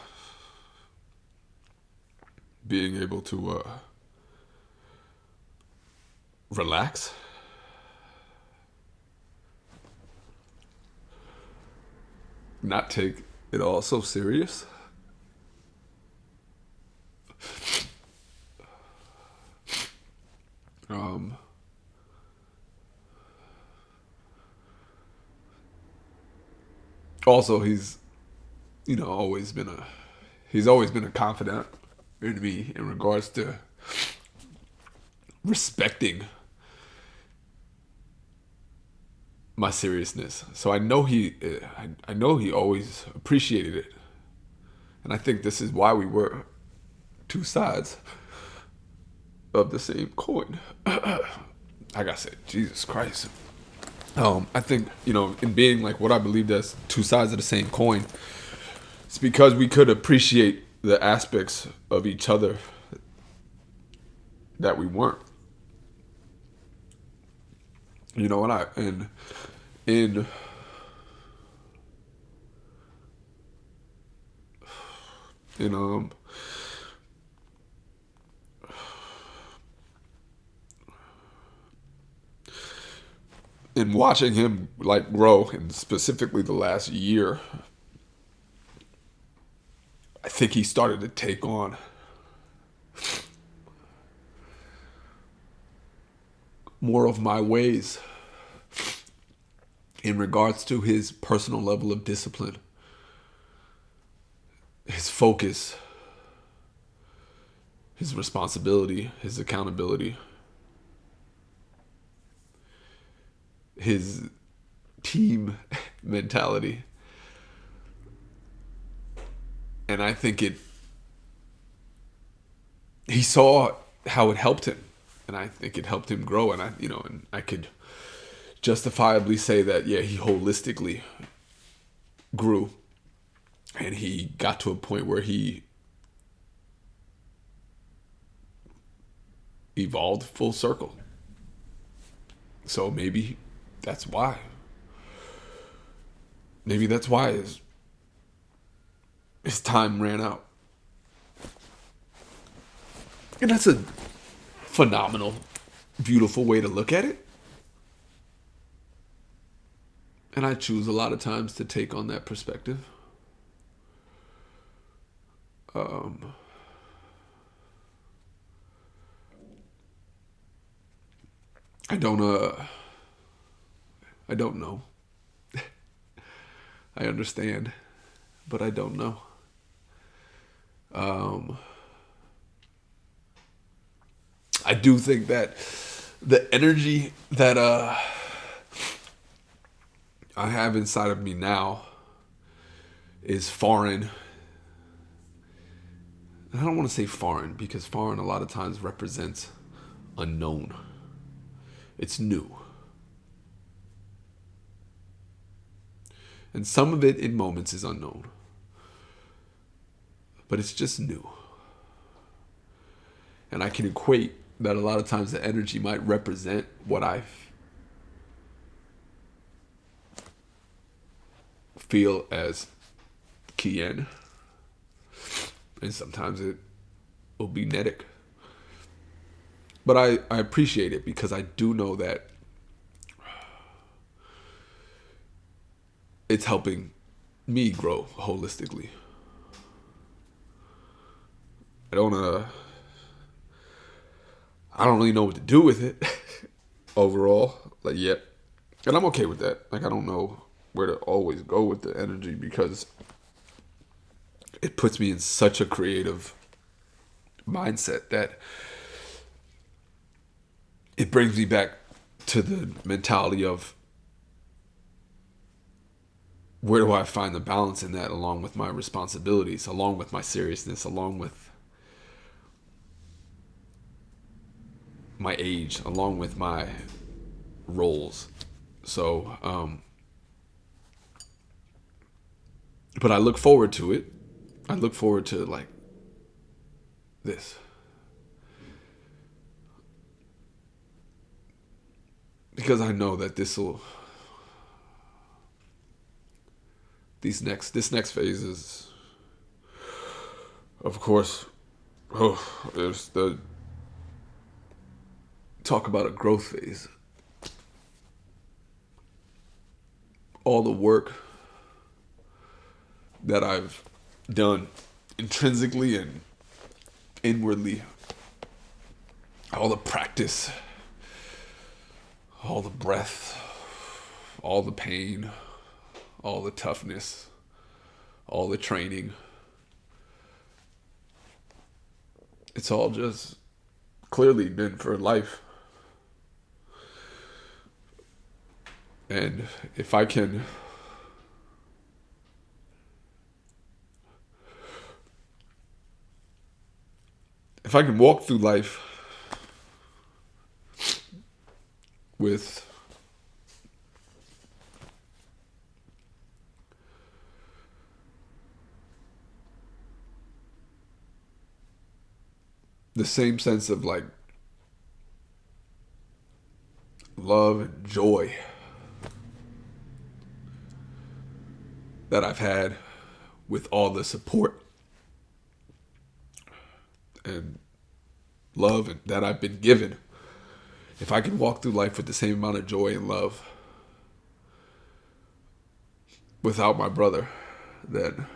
being able to relax, not take it all so serious. Also, he's always been a confidant in me in regards to respecting my seriousness. So I know he always appreciated it, and I think this is why we were two sides of the same coin. Like I said, Jesus Christ. I think, in being like what I believed as two sides of the same coin, it's because we could appreciate the aspects of each other that we weren't. And in in watching him like grow, and specifically the last year, I think he started to take on more of my ways in regards to his personal level of discipline, his focus, his responsibility, his accountability, his team mentality. And I think he saw how it helped him, and I think it helped him grow. And I could justifiably say that, yeah, he holistically grew, and he got to a point where he evolved full circle. So maybe that's why. Maybe that's why his time ran out. And that's a phenomenal, beautiful way to look at it. And I choose a lot of times to take on that perspective. I don't know. I understand, but I don't know. I do think that the energy that I have inside of me now is foreign. And I don't want to say foreign, because foreign a lot of times represents unknown. It's new. And some of it in moments is unknown. But it's just new. And I can equate that a lot of times the energy might represent what I feel as Kien. And sometimes it will be Netic. But I appreciate it, because I do know that it's helping me grow holistically. I don't really know what to do with it overall, like, yet. And I'm okay with that. Like, I don't know where to always go with the energy, because it puts me in such a creative mindset that it brings me back to the mentality of, where do I find the balance in that, along with my responsibilities, along with my seriousness, along with my age, along with my roles. So, but I look forward to it. I look forward to, like, this. Because I know that this next phase is, of course, there's the talk about a growth phase. All the work that I've done intrinsically and inwardly. All the practice, all the breath, all the pain, all the toughness, all the training. It's all just clearly been for life. And if I can walk through life with the same sense of like love and joy that I've had with all the support and love that I've been given, if I can walk through life with the same amount of joy and love without my brother, then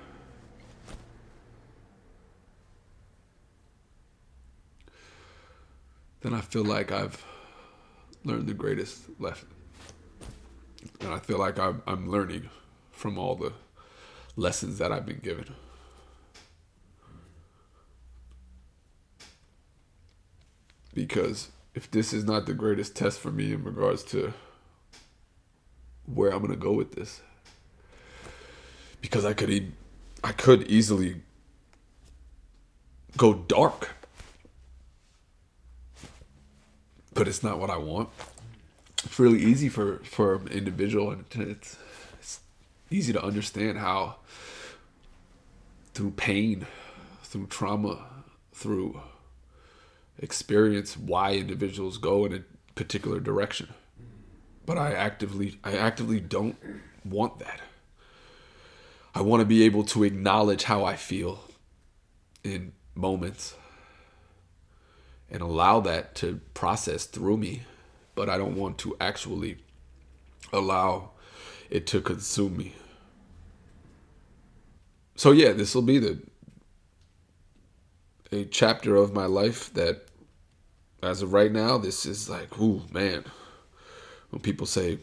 I feel like I've learned the greatest lesson. And I feel like I'm learning from all the lessons that I've been given. Because if this is not the greatest test for me in regards to where I'm going to go with this, because I could easily go dark, but it's not what I want. It's really easy for an individual, and it's easy to understand how through pain, through trauma, through experience, why individuals go in a particular direction. But I actively don't want that. I want to be able to acknowledge how I feel in moments and allow that to process through me. But I don't want to actually allow it to consume me. So yeah, this will be a chapter of my life that, as of right now, this is like, ooh, man. When people say,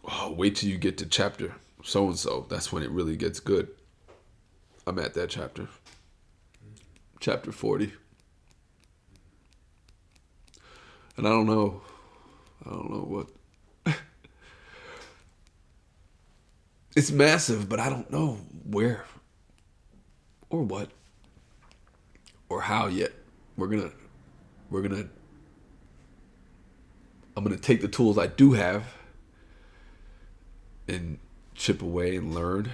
oh, wait till you get to chapter so-and-so, that's when it really gets good. I'm at that chapter. Chapter 40. And I don't know what. It's massive, but I don't know where or what or how yet. I'm going to take the tools I do have and chip away and learn.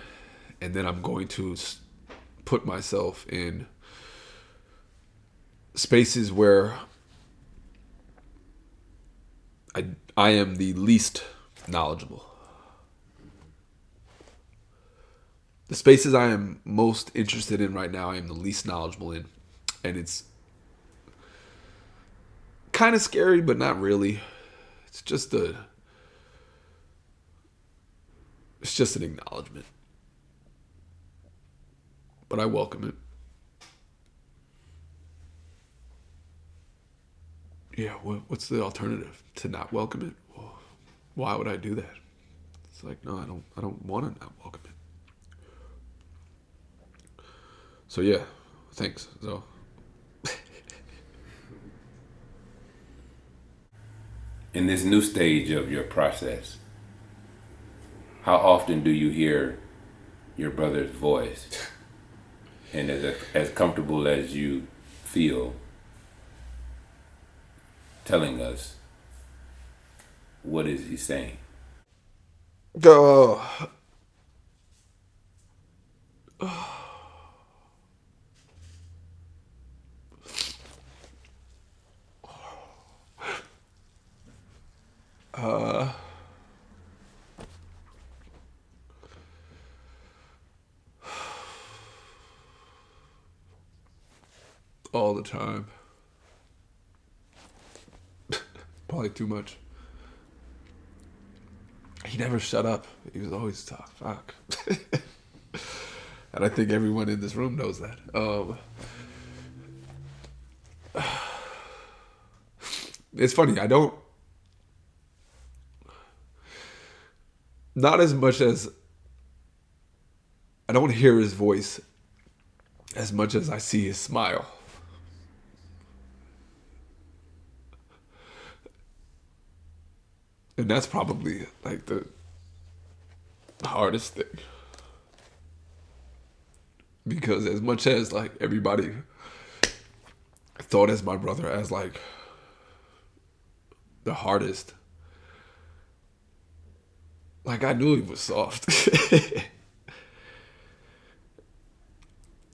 And then I'm going to put myself in spaces where I am the least knowledgeable. The spaces I am most interested in right now, I am the least knowledgeable in. And it's kind of scary, but not really. It's just an acknowledgement. But I welcome it. Yeah, what's the alternative? To not welcome it? Well, why would I do that? It's like, no, I don't want to not welcome it. So yeah, thanks. So in this new stage of your process, how often do you hear your brother's voice? And as comfortable as you feel telling us, what is he saying? go. All the time. Probably too much. He never shut up. He was always tough. Fuck. And I think everyone in this room knows that. It's funny, not as much as, I don't hear his voice as much as I see his smile. And that's probably like the hardest thing. Because as much as like everybody thought as my brother as like the hardest, like I knew he was soft.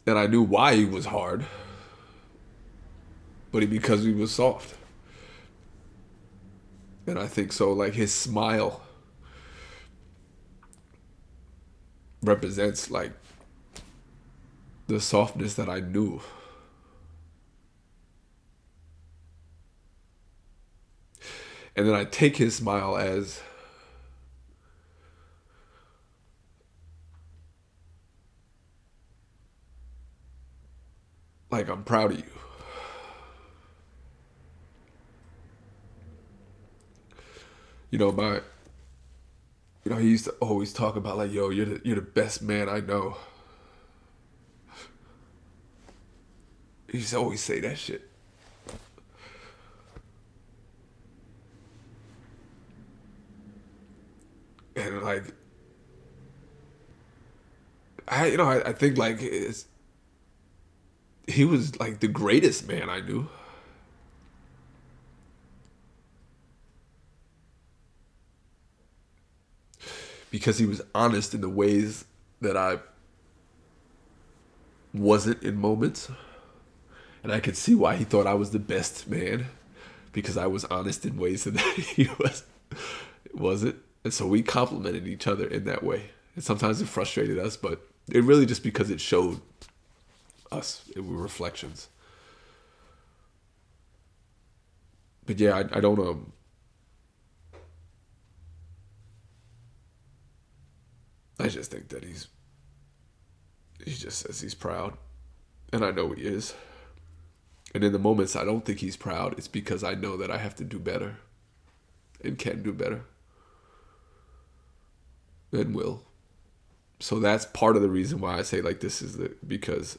And I knew why he was hard. But because he was soft. And I think so, like his smile represents like the softness that I knew. And then I take his smile as like, I'm proud of you. You know, he used to always talk about like, yo, you're the best man I know. He used to always say that shit. And like, I think like he was like the greatest man I knew. Because he was honest in the ways that I wasn't in moments. And I could see why he thought I was the best man. Because I was honest in ways that he wasn't. And so we complimented each other in that way. And sometimes it frustrated us, but it really just because it showed us. It were reflections. But yeah, I don't I just think that he just says he's proud. And I know he is. And in the moments I don't think he's proud, it's because I know that I have to do better. And can do better. And will. So that's part of the reason why I say like this is because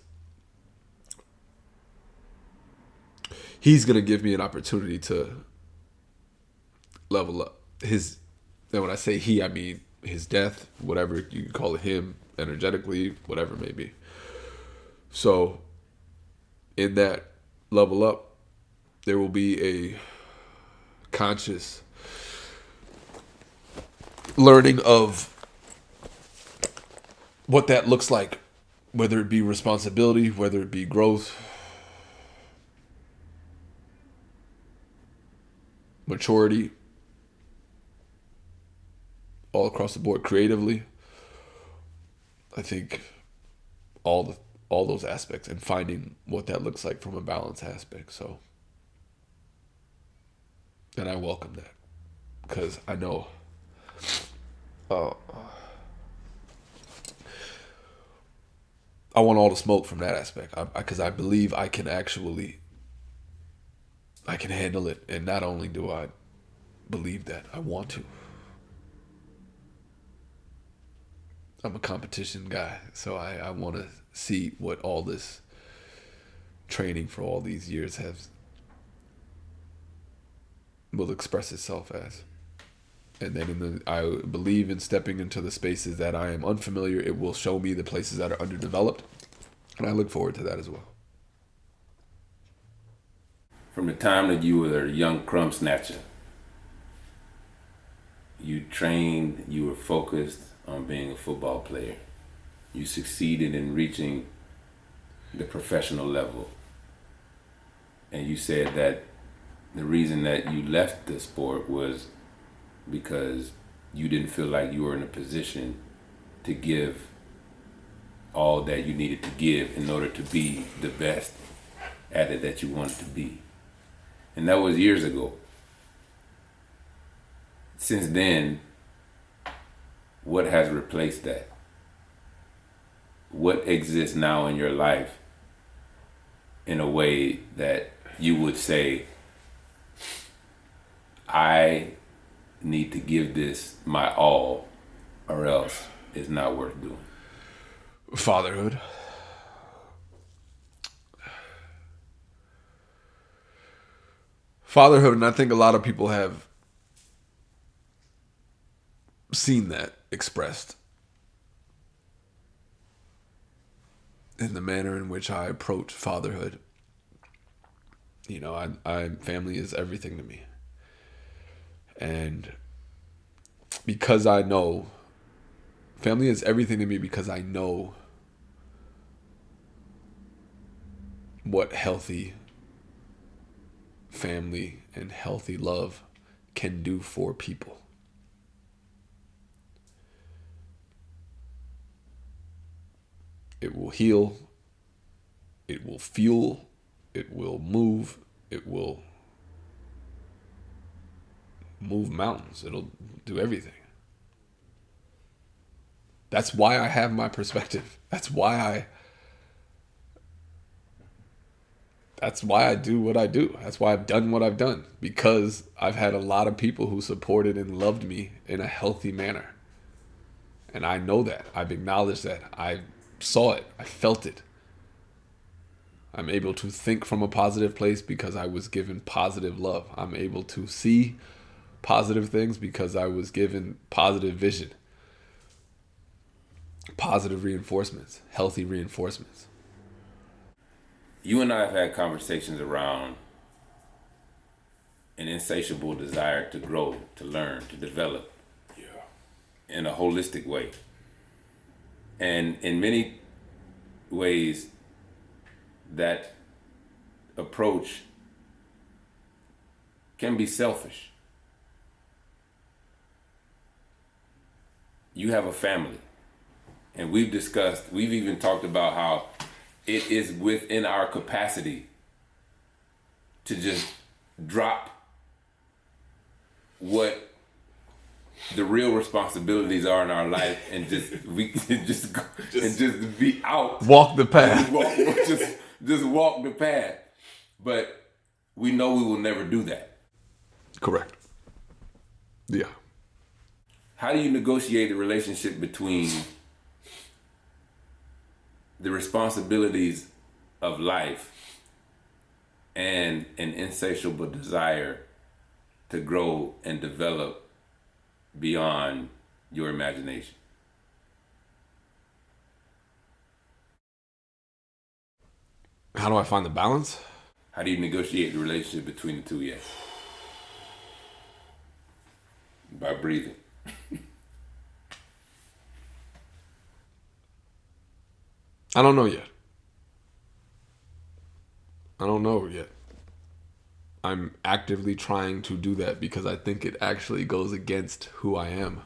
he's going to give me an opportunity to level up. And when I say he, I mean his death, whatever you can call it, him, energetically, whatever it may be. So in that level up, there will be a conscious learning of what that looks like, whether it be responsibility, whether it be growth, maturity, all across the board, creatively. I think all those aspects, and finding what that looks like from a balance aspect. So, and I welcome that because I know I want all the smoke from that aspect, because I believe I can handle it. And not only do I believe that, I want to. I'm a competition guy, so I want to see what all this training for all these years will express itself as. And then I believe in stepping into the spaces that I am unfamiliar. It will show me the places that are underdeveloped. And I look forward to that as well. From the time that you were a young crumb snatcher, you trained, you were focused on being a football player. You succeeded in reaching the professional level. And you said that the reason that you left the sport was because you didn't feel like you were in a position to give all that you needed to give in order to be the best at it that you wanted to be. And that was years ago. Since then, what has replaced that? what exists now in your life in a way that you would say, I need to give this my all, or else it's not worth doing? Fatherhood. Fatherhood, and I think a lot of people have seen that expressed in the manner in which I approach fatherhood. You know, I family is everything to me. And because I know family is everything to me, because I know what healthy family and healthy love can do for people. It will heal, it will fuel, it will move, it will move mountains, it'll do everything. That's why I have my perspective. That's why I do what I do. That's why I've done what I've done, because I've had a lot of people who supported and loved me in a healthy manner. And I know that. I've acknowledged that. I saw it. I felt it. I'm able to think from a positive place because I was given positive love. I'm able to see positive things because I was given positive vision, positive reinforcements, healthy reinforcements. You and I have had conversations around an insatiable desire to grow, to learn, to develop in a holistic way. And in many ways, that approach can be selfish. You have a family, and we've even talked about how it is within our capacity to just drop what the real responsibilities are in our life and just be out. Walk the path. Just walk the path. But we know we will never do that. Correct. Yeah. How do you negotiate the relationship between the responsibilities of life and an insatiable desire to grow and develop beyond your imagination? How do I find the balance? How do you negotiate the relationship between the two? Yes. By breathing. I don't know yet. I'm actively trying to do that because I think it actually goes against who I am,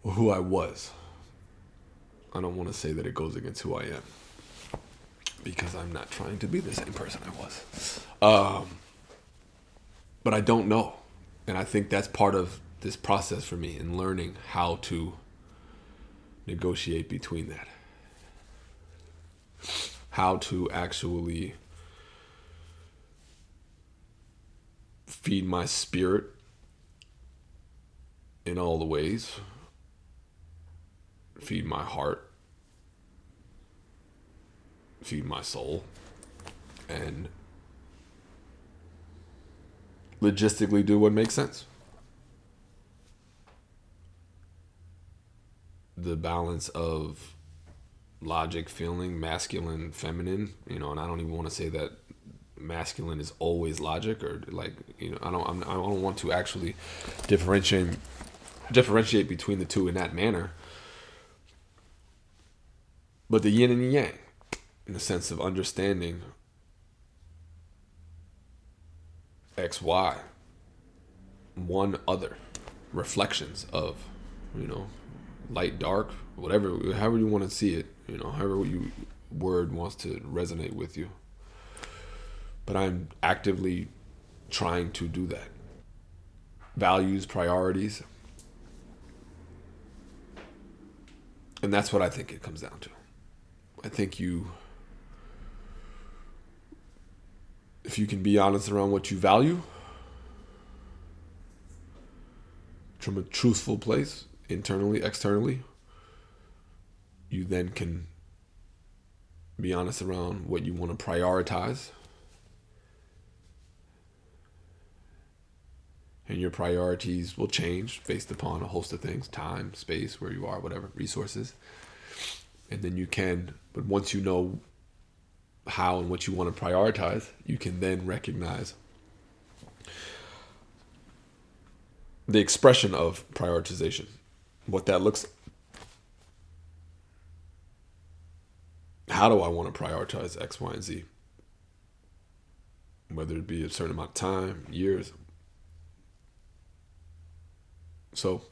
or who I was. I don't want to say that it goes against who I am, because I'm not trying to be the same person I was. But I don't know. And I think that's part of this process for me in learning how to negotiate between that. How to actually feed my spirit in all the ways. Feed my heart. Feed my soul. And logistically do what makes sense. The balance of logic, feeling, masculine, feminine, and I don't even want to say that masculine is always logic, or I don't want to actually differentiate between the two in that manner. But the yin and the yang, in the sense of understanding X, Y, one other, reflections of, light, dark, whatever, however you want to see it, however word wants to resonate with you. But I'm actively trying to do that. Values, priorities. And that's what I think it comes down to. I think if you can be honest around what you value from a truthful place, internally, externally, you then can be honest around what you want to prioritize. And your priorities will change based upon a host of things: time, space, where you are, whatever, resources. And then but once you know how and what you want to prioritize, you can then recognize the expression of prioritization, what that looks like. How do I want to prioritize X, Y, and Z? Whether it be a certain amount of time, years. So,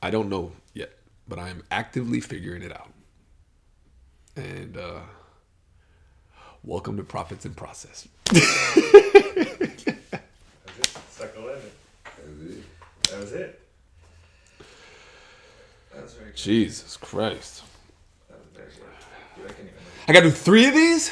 I don't know yet, but I am actively figuring it out. And welcome to Profits in Process. That's it. Suckle in it. That was it. That was very good. Jesus Christ. That was very good. Dude, I can't even. I gotta do 3 of these?